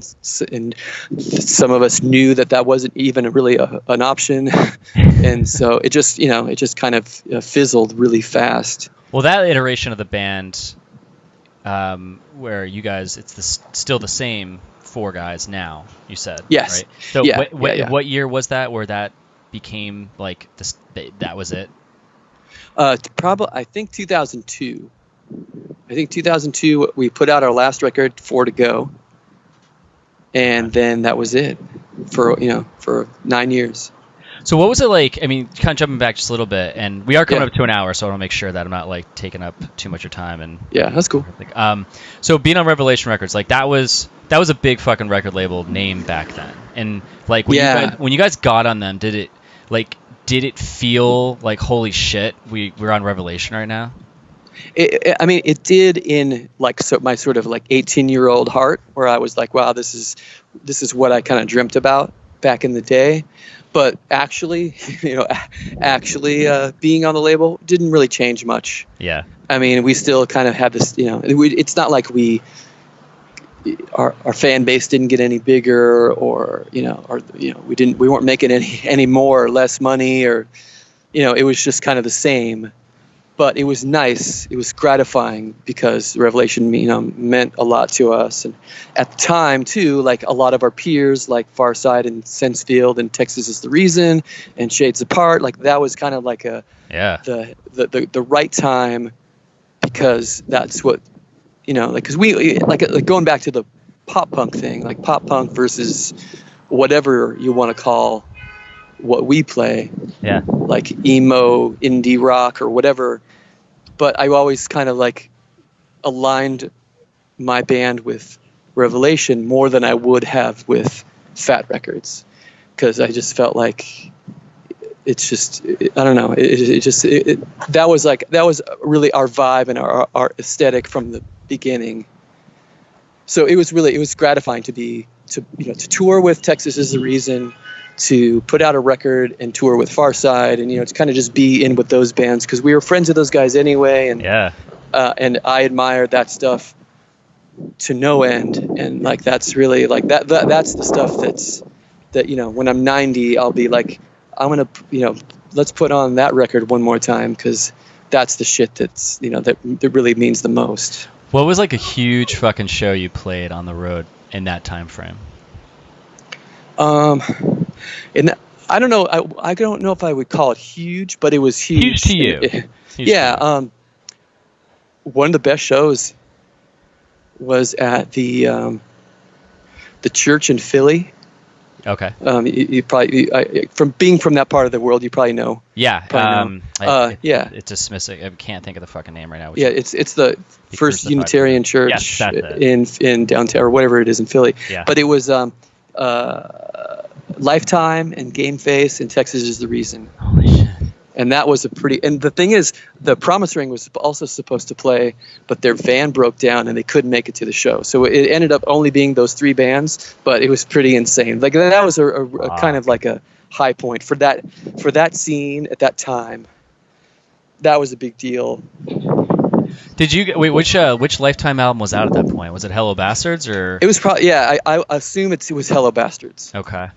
and some of us knew that wasn't even really an option, and so it just kind of fizzled really fast. Well, that iteration of the band, where you guys, it's still the same 4 guys now, you said. Yes. Right? So what year was that where that became like this? That was it? Probably, I think 2002. I think 2002 we put out our last record, 4 to Go, and then that was it for 9 years. So what was it like? I mean, kind of jumping back just a little bit, and we are coming up to an hour, so I want to make sure that I'm not like taking up too much of your time. And yeah, that's cool. So being on Revelation Records, like that was a big fucking record label name back then. And like when you guys got on them, did it feel like holy shit, we're on Revelation right now? It did in like my sort of like 18-year-old heart, where I was like, wow, this is what I kind of dreamt about back in the day. But actually, being on the label didn't really change much. Yeah. I mean, we still kind of have this, it's not like our fan base didn't get any bigger, or we weren't making any more or less money, or it was just kind of the same. But it was nice. It was gratifying because Revelation, meant a lot to us. And at the time, too, like a lot of our peers, like Farside and Sensefield and Texas Is the Reason and Shades Apart, like that was kind of like the right time, because that's what, because we like going back to the pop punk thing, like pop punk versus whatever you want to call what we play, like emo, indie rock, or whatever. But I always kind of like aligned my band with Revelation more than I would have with Fat Records, because I just felt like it's just, I don't know, that was really our vibe and our aesthetic from the beginning. So it was gratifying to tour with Texas Is the Reason, to put out a record and tour with Farside, and to kind of just be in with those bands, because we were friends of those guys anyway, and and I admired that stuff to no end, and like that's really like that's the stuff that when I'm 90 I'll be like, I'm gonna let's put on that record one more time, because that's the shit that's that really means the most. What was like a huge fucking show you played on the road in that time frame? And I don't know. I don't know if I would call it huge, but it was huge. Huge to you. Yeah. One of the best shows was at the church in Philly. Okay. You probably from being from that part of the world, you probably know. Yeah. It's dismissing. I can't think of the fucking name right now. It's the First Unitarian Church in downtown, or whatever it is in Philly. Yeah. But it was Lifetime and Gameface and Texas Is the Reason. Holy shit. And that was and the thing is, the Promise Ring was also supposed to play, but their van broke down and they couldn't make it to the show. So it ended up only being those 3 bands, but it was pretty insane. Like that was a kind of like a high point for that scene at that time. That was a big deal. Did you wait? Which Lifetime album was out at that point? Was it Hello Bastards, or? It was probably, I assume it was Hello Bastards. Okay.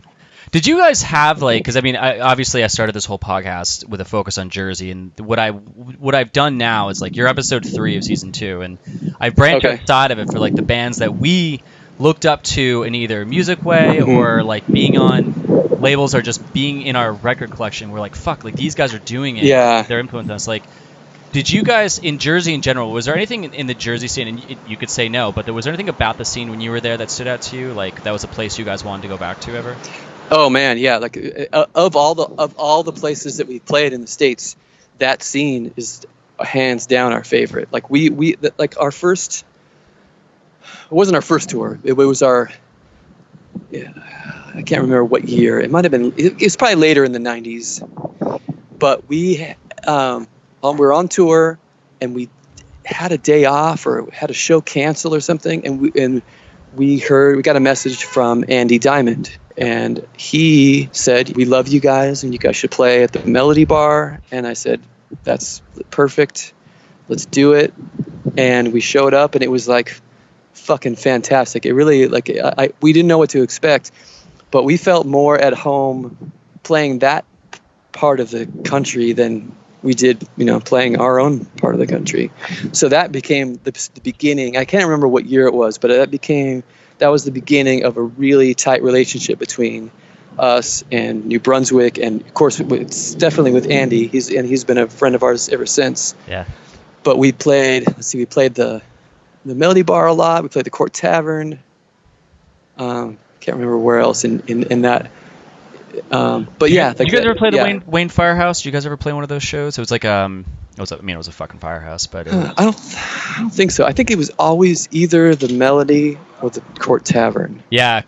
Did you guys have because obviously I started this whole podcast with a focus on Jersey, and what I've done now is like you're episode 3 of season 2, and I've branched outside of it for like the bands that we looked up to in either music way or like being on labels or just being in our record collection. We're like, fuck, like these guys are doing it. Yeah. They're influencing us. Like, did you guys in Jersey in general? Was there anything in the Jersey scene? And you could say no, but was there anything about the scene when you were there that stood out to you? Like that was a place you guys wanted to go back to ever? Oh man, yeah. Like of all the places that we played in the States, that scene is hands down our favorite. Like we like our first. It wasn't our first tour. It was our. Yeah, I can't remember what year. It might have been. It was probably later in the '90s. But we were on tour, and we had a day off or had a show cancel or something, and we got a message from Andy Diamond. And he said, "We love you guys, and you guys should play at the Melody Bar." And I said, "That's perfect. Let's do it." And we showed up, and it was like fucking fantastic. It really we didn't know what to expect, but we felt more at home playing that part of the country than we did, playing our own part of the country. So that became the beginning. I can't remember what year it was, but that was the beginning of a really tight relationship between us and New Brunswick, and of course it's definitely with Andy. He's been a friend of ours ever since. Yeah. But we played the Melody Bar a lot. We played the Court Tavern. Can't remember where else in that. But yeah, you guys ever play the Wayne Firehouse? Did you guys ever play one of those shows? It was like it was a fucking firehouse, but I don't think so. I think it was always either the Melody or the Court Tavern. Yeah,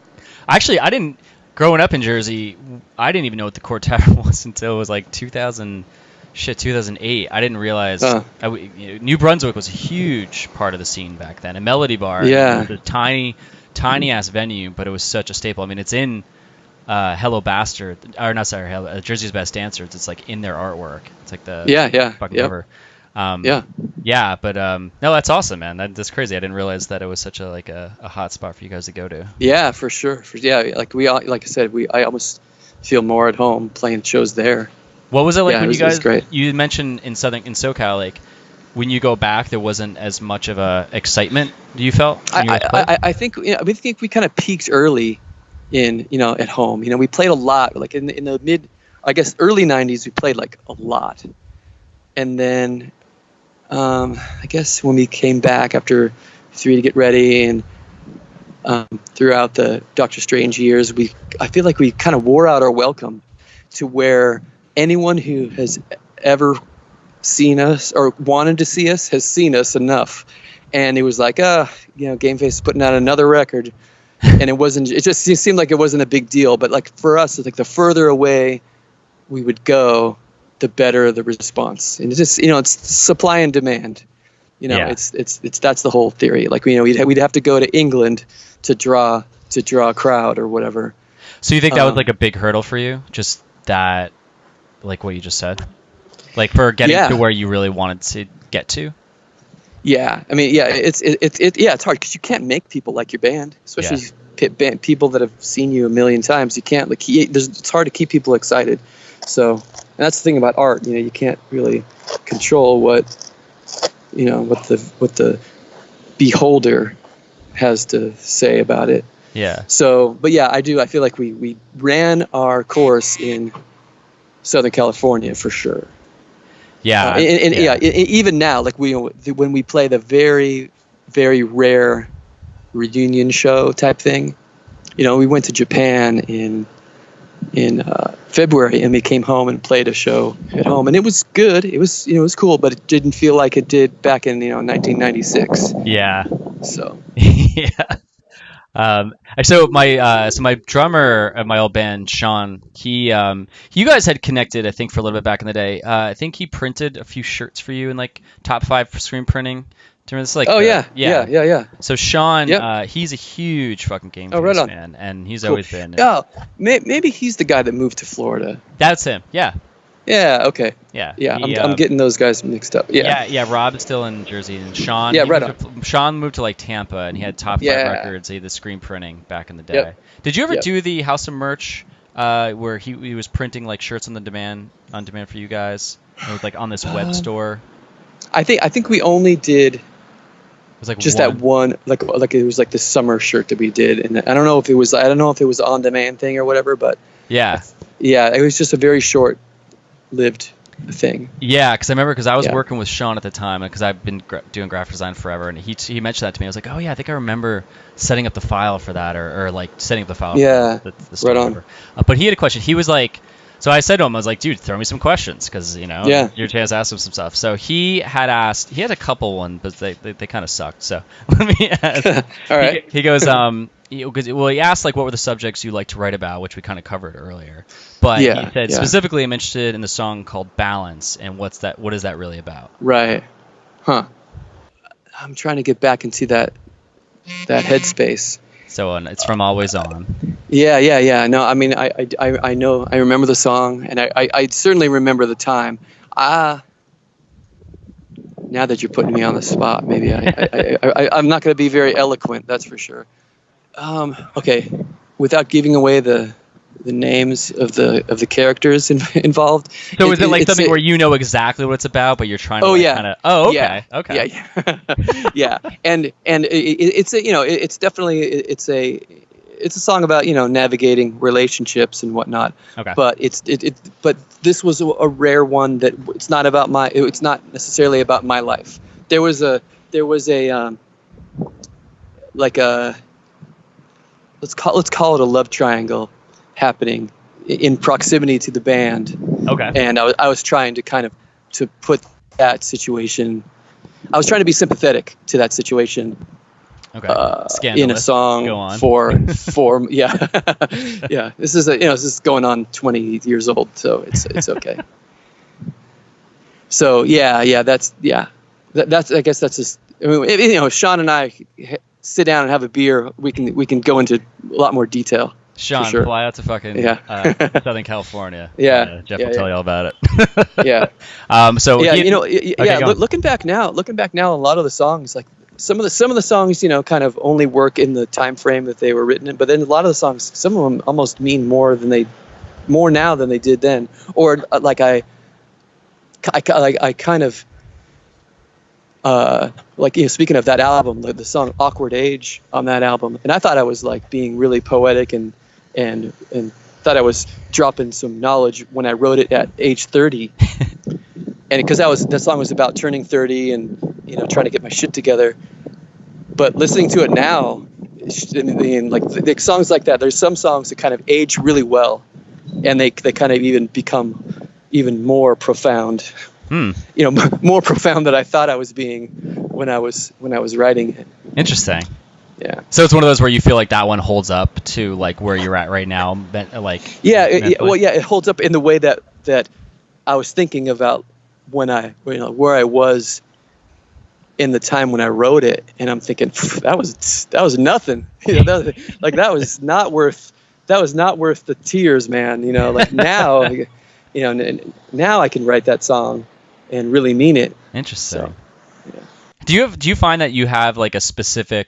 actually, I didn't. Growing up in Jersey, I didn't even know what the Court Tavern was until it was like 2008. I didn't realize New Brunswick was a huge part of the scene back then. A Melody Bar, yeah, it was a tiny ass venue, but it was such a staple. I mean, it's in Hello Bastard, or not sorry, Jersey's Best Dancers. It's like in their artwork. It's like the fucking cover. Yeah, but no, that's awesome, man. That's crazy. I didn't realize that it was such a hot spot for you guys to go to. Yeah, for sure. Like I said, I almost feel more at home playing shows there. What was it like when you guys? Great. You mentioned in SoCal, like when you go back, there wasn't as much of a excitement. Do you felt? I think we kind of peaked early in at home. We played a lot. Like in the mid, I guess early '90s, we played like a lot, and then. I guess when we came back after 3 to Get Ready and throughout the Doctor Strange years, I feel like we kind of wore out our welcome to where anyone who has ever seen us or wanted to see us has seen us enough. And it was like, Gameface is putting out another record. And it just seemed like it wasn't a big deal. But like for us, it's like the further away we would go, the better the response. And it's just, it's supply and demand. It's that's the whole theory. Like, we'd have to go to England to draw a crowd or whatever. So you think that was like a big hurdle for you? Just that, like what you just said? Like for getting to where you really wanted to get to? Yeah. I mean, it's hard because you can't make people like your band, especially people that have seen you a million times. You can't it's hard to keep people excited. So, and that's the thing about art. You can't really control what the beholder has to say about it. Yeah. So, but yeah, I do. I feel like we ran our course in Southern California for sure. Yeah. Even now, like when we play the very, very rare reunion show type thing, we went to Japan in February, and we came home and played a show at home, and it was good. It was it was cool, but it didn't feel like it did back in 1996. Yeah. So. Yeah. So my drummer of my old band, Sean, you guys had connected, I think, for a little bit back in the day. I think he printed a few shirts for you in like top 5 for screen printing. Do you remember this? Like, yeah. So Sean, he's a huge fucking Gameface fan, and he's always been. Oh, maybe he's the guy that moved to Florida. That's him. Yeah. Yeah. Okay. Yeah. I'm getting those guys mixed up. Yeah. Yeah. Rob is still in Jersey, and Sean. Sean moved to like Tampa, and he had top 5 records. He had the screen printing back in the day. Yep. Did you ever do the House of Merch, where he was printing like shirts on demand for you guys? It was like on this web store. I think we only did. It was like just that one, like it was like the summer shirt that we did, and I don't know if it was on demand thing or whatever, but yeah, it was just a very short-lived thing. Yeah, because I was working with Sean at the time, because I've been doing graphic design forever, and he mentioned that to me. I was like, oh yeah, I think I remember setting up the file for that, or like setting up the file. For the store right on. But he had a question. He was like. So I said to him, I was like, dude, throw me some questions, because, your chance to ask him some stuff. So he had a couple ones, but they kind of sucked. So let me ask. All right. He goes, he asked, like, what were the subjects you like to write about, which we kind of covered earlier. But he said, specifically, I'm interested in the song called Balance, and what is that really about? Right. Huh. I'm trying to get back into that headspace. So it's from Always On. Yeah. No, I mean, I know, I remember the song, and I certainly remember the time. Now that you're putting me on the spot, maybe I'm not going to be very eloquent, that's for sure. Okay, without giving away the names of the characters involved. So is it like something where you know exactly what it's about, but you're trying to kind of? Oh, okay, okay. Yeah, and it's definitely it's a song about, navigating relationships and whatnot. Okay. But but this was a rare one that it's not necessarily about my life. There was a like a let's call it a love triangle happening in proximity to the band. Okay. And I was trying to kind of to put that situation. I was trying to be sympathetic to that situation. Okay. In a song. Go on. for yeah. Yeah. This is going on 20 years old, so it's okay. So that's I guess that's just, I mean, if Sean and I sit down and have a beer, we can go into a lot more detail. Sean, sure. Fly out to fucking Southern California. Yeah. Jeff will tell you all about it. Yeah. Looking back now, a lot of the songs, like some of the songs, kind of only work in the time frame that they were written in. But then a lot of the songs, some of them almost mean more now than they did then. Or like I kind of speaking of that album, the song "Awkward Age" on that album, and I thought I was like being really poetic and thought I was dropping some knowledge when I wrote it at age 30, and because that song was about turning 30 and trying to get my shit together. But listening to it now, like the songs like that, there's some songs that kind of age really well, and they kind of even become even more profound. More profound than I thought I was being when I was writing it. Interesting. Yeah. So it's one of those where you feel like that one holds up to like where you're at right now, like. Yeah. It holds up in the way that I was thinking about when where I was in the time when I wrote it, and I'm thinking that was nothing. That was not worth the tears, man. Like now, now I can write that song and really mean it. Interesting. So, yeah. Do you find that you have like a specific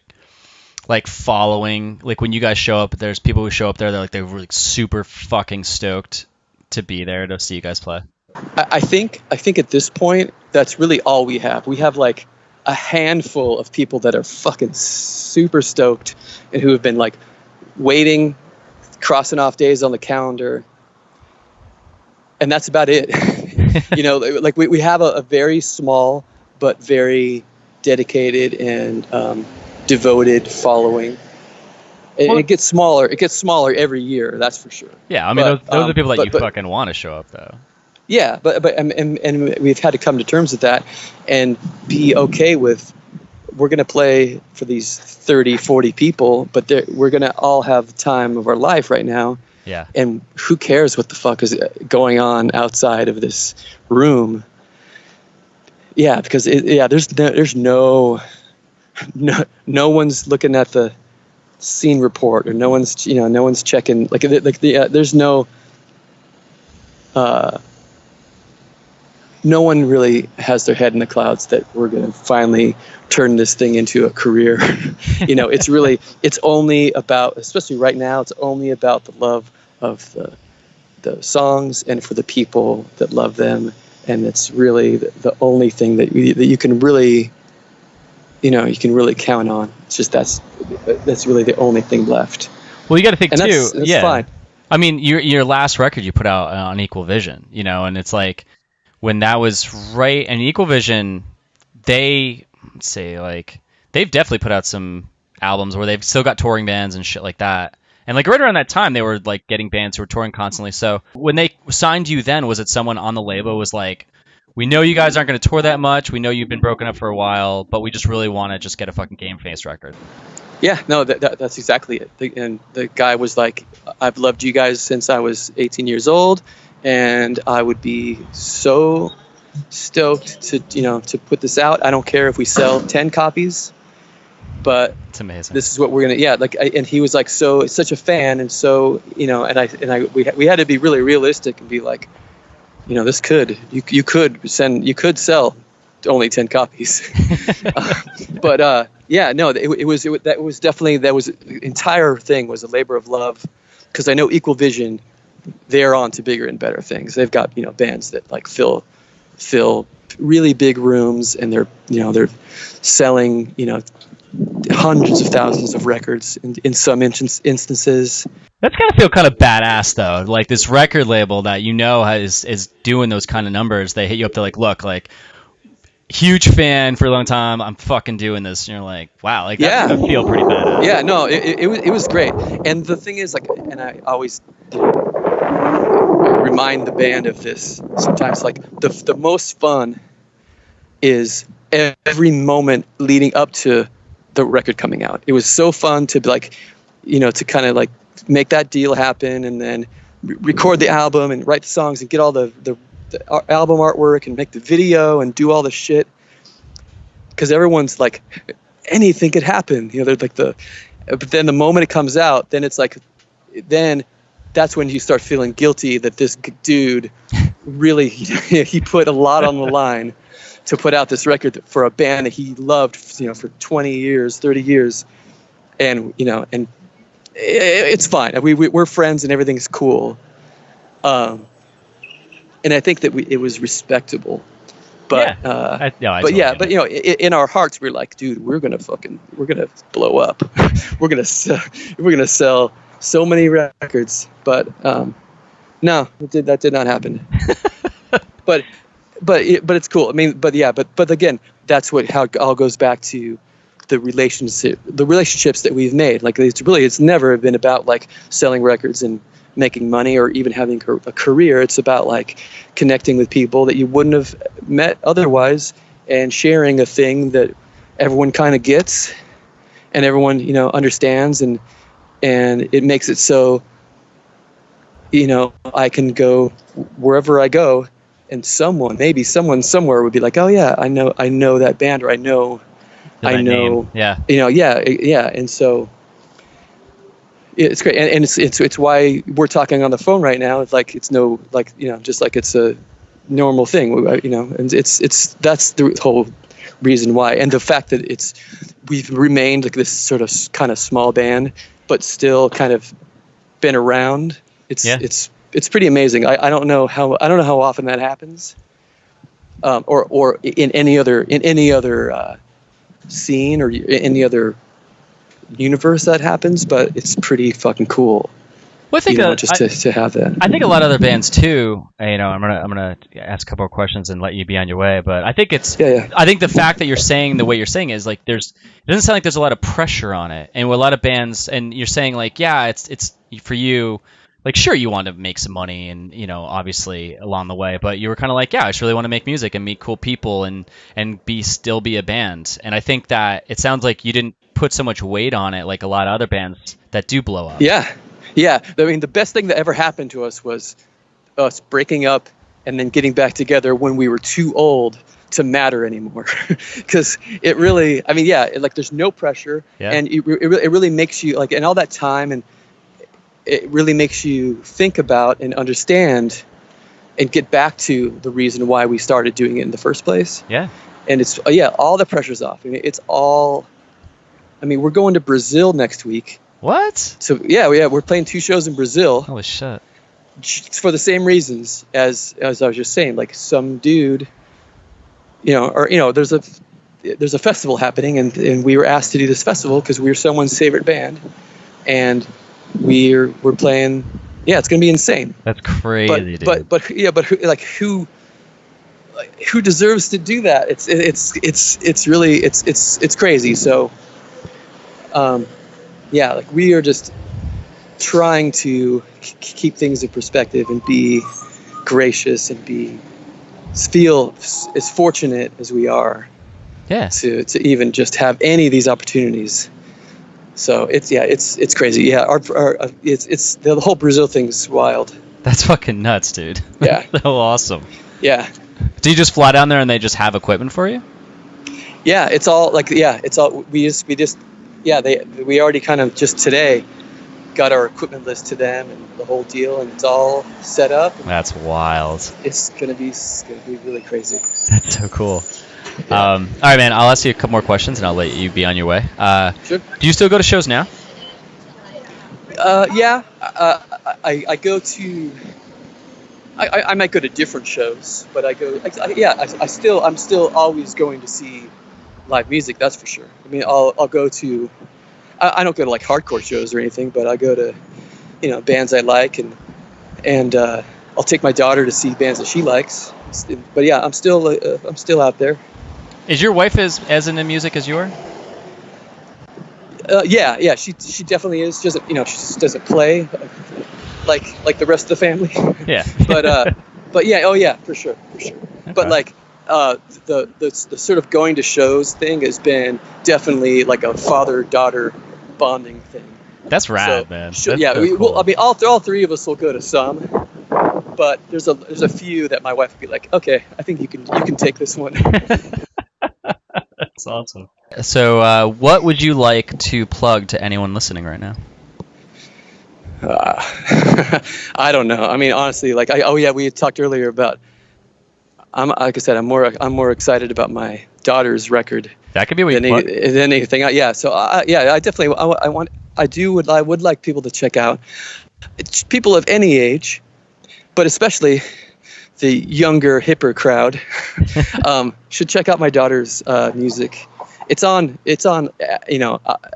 like following? Like when you guys show up, there's people who show up there, they're like super fucking stoked to be there to see you guys play. I think at this point that's really all we have. We have like a handful of people that are fucking super stoked and who have been like waiting, crossing off days on the calendar, and that's about it. Like we have a very small but very dedicated and devoted following. And it gets smaller. It gets smaller every year. That's for sure. Yeah, I mean, those are the people that you fucking want to show up, though. Yeah, but we've had to come to terms with that and be okay with, we're going to play for these 30, 40 people, but we're going to all have the time of our life right now. Yeah. And who cares what the fuck is going on outside of this room? Yeah, because there's no one's looking at the scene report, or no one's checking there's no no one really has their head in the clouds that we're going to finally turn this thing into a career. It's only about, especially right now, it's only about the love of the songs and for the people that love them. And it's really the only thing that you can really, you can really count on. It's just, that's really the only thing left. Well, you got to think too. That's fine. I mean, your last record you put out on Equal Vision, and it's like, when that was right, and Equal Vision, they've definitely put out some albums where they've still got touring bands and shit like that. And like right around that time, they were like getting bands who were touring constantly. So when they signed you then, was it someone on the label was like, we know you guys aren't going to tour that much. We know you've been broken up for a while, but we just really want to just get a fucking Gameface record. Yeah, no, that's exactly it. And the guy was like, I've loved you guys since I was 18 years old. And I would be so stoked to put this out. I don't care if we sell 10 copies, but it's amazing. This is what we're gonna. And he was like, such a fan, and so we had to be really realistic and be like, this could you could sell only 10 copies, but that was definitely, that was entire thing was a labor of love, because I know Equal Vision, they're on to bigger and better things. They've got bands that like fill really big rooms, and they're selling hundreds of thousands of records in some instances. That's gotta feel kind of badass though. Like this record label that is doing those kind of numbers. They hit you up. They're like, look, like huge fan for a long time. I'm fucking doing this. And you're like, wow, like that's gonna feel pretty badass. Yeah, no, it was great. And the thing is, like, and I always remind the band of this sometimes. Like the most fun is every moment leading up to the record coming out. It was so fun to like, to kind of like make that deal happen, and then record the album and write the songs and get all the album artwork and make the video and do all the shit. Because everyone's like, anything could happen. They're like but then the moment it comes out, then it's like, then that's when you start feeling guilty that this dude really, he put a lot on the line to put out this record for a band that he loved, for 20 years, 30 years. And, and it's fine. We're friends and everything's cool. And I think that it was respectable. But in our hearts we're like, dude, we're gonna blow up. we're gonna sell so many records. But no, that did not happen. but it's cool. I mean, but again, that's how it all goes back to the relationships that we've made. Like it's never been about like selling records and making money or even having a career. It's about like connecting with people that you wouldn't have met otherwise and sharing a thing that everyone kind of gets and everyone, understands, and it makes it so, I can go wherever I go and someone somewhere would be like, oh yeah, I know that band, or I know. Yeah. Yeah. And so it's great. And it's why we're talking on the phone right now. It's like, it's no, like, just like it's a normal thing, and that's the whole reason why. And the fact that we've remained like this sort of kind of small band, but still kind of been around. It's pretty amazing. I don't know how often that happens. Or in any other scene or any other universe that happens, but it's pretty fucking cool. Well, I think to have that. I think a lot of other bands too. I'm gonna ask a couple of questions and let you be on your way. But I think I think the fact that you're saying the way you're saying is like it doesn't sound like there's a lot of pressure on it, and with a lot of bands, and you're saying like, yeah, it's for you. Like, sure, you want to make some money and, obviously along the way, but you were kind of like, yeah, I just really want to make music and meet cool people and still be a band. And I think that it sounds like you didn't put so much weight on it like a lot of other bands that do blow up. Yeah. I mean, the best thing that ever happened to us was us breaking up and then getting back together when we were too old to matter anymore. Because it really, I mean, like there's no pressure, and it really makes you like, and all that time, and it really makes you think about and understand and get back to the reason why we started doing it in the first place. Yeah. And it's, all the pressure's off. I mean, we're going to Brazil next week. What? So, we're playing 2 shows in Brazil. Holy shit. For the same reasons as I was just saying, like some dude, there's a festival happening, and we were asked to do this festival because we were someone's favorite band. And we're playing. Yeah, it's gonna be insane. That's crazy, dude. But who deserves to do that? It's really crazy. So, like we are just trying to keep things in perspective and be gracious and feel as fortunate as we are. Yeah. To even just have any of these opportunities. So it's crazy. Yeah, it's the whole Brazil thing's wild. That's fucking nuts, dude. Yeah. So awesome. Yeah. Do you just fly down there and they just have equipment for you? Yeah, it's all we already kind of just today got our equipment list to them and the whole deal, and it's all set up. That's wild. It's gonna be really crazy. That's so cool. Yeah. All right, man. I'll ask you a couple more questions, and I'll let you be on your way. Sure. Do you still go to shows now? Yeah. I go to. I might go to different shows, but I go. I'm still always going to see live music, that's for sure. I mean, I'll go to. I don't go to like hardcore shows or anything, but I go to, bands I like, and I'll take my daughter to see bands that she likes. But yeah, I'm still out there. Is your wife as into music as you are? Yeah, she definitely is. She doesn't, she just doesn't play like the rest of the family. Yeah. but yeah, oh yeah, for sure. Okay. But like the sort of going to shows thing has been definitely like a father-daughter bonding thing. That's rad, man. That's yeah, so cool. I mean, all three of us will go to some, but there's a few that my wife would be like, okay, I think you can take this one. That's awesome. So, what would you like to plug to anyone listening right now? I don't know. I mean, honestly, like we had talked earlier about. Like I said, I'm more excited about my daughter's record. That could be what than anything. Yeah. So I definitely I would like people to check out. People of any age, but especially the younger, hipper crowd, should check out my daughter's music. It's on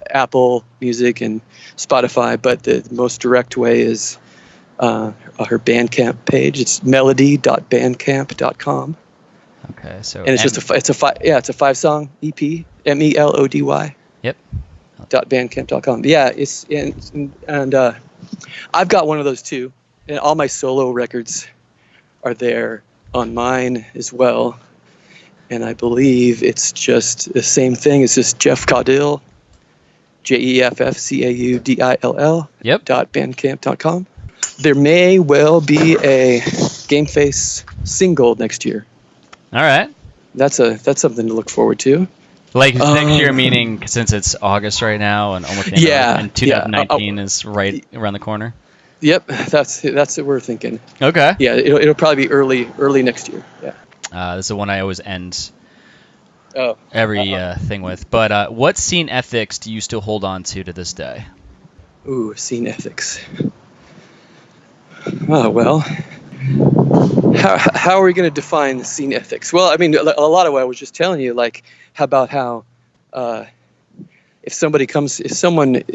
Apple Music and Spotify, but the most direct way is her Bandcamp page. It's melody.bandcamp.com. Okay, so and it's a 5-song EP, MELODY. Yep. .bandcamp.com. Yeah, and I've got one of those too, and all my solo records are there on mine as well. And I believe it's just the same thing. It's just Jeff Caudill, JEFFCAUDILL. Yep. .bandcamp.com. There may well be a Gameface single next year. All right. That's something to look forward to. Like next year, meaning since it's August right now and almost and 2019 is right around the corner. Yep, that's what we're thinking. Okay. Yeah, it'll probably be early next year. Yeah. This is the one I always end every thing with. But what scene ethics do you still hold on to this day? Ooh, scene ethics. Oh, well, how are we going to define scene ethics? Well, I mean, a lot of what I was just telling you, like, how if someone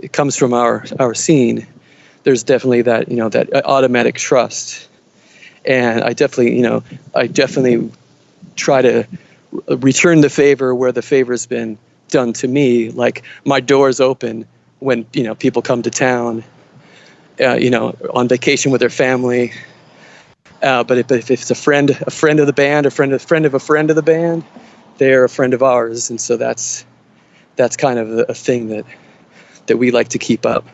comes from our scene, there's definitely that, that automatic trust. And I definitely try to return the favor where the favor's been done to me. Like, my door's open when, people come to town, on vacation with their family. But if it's a friend of the band, a friend of a friend of the band, they're a friend of ours. And so that's kind of a thing that we like to keep up.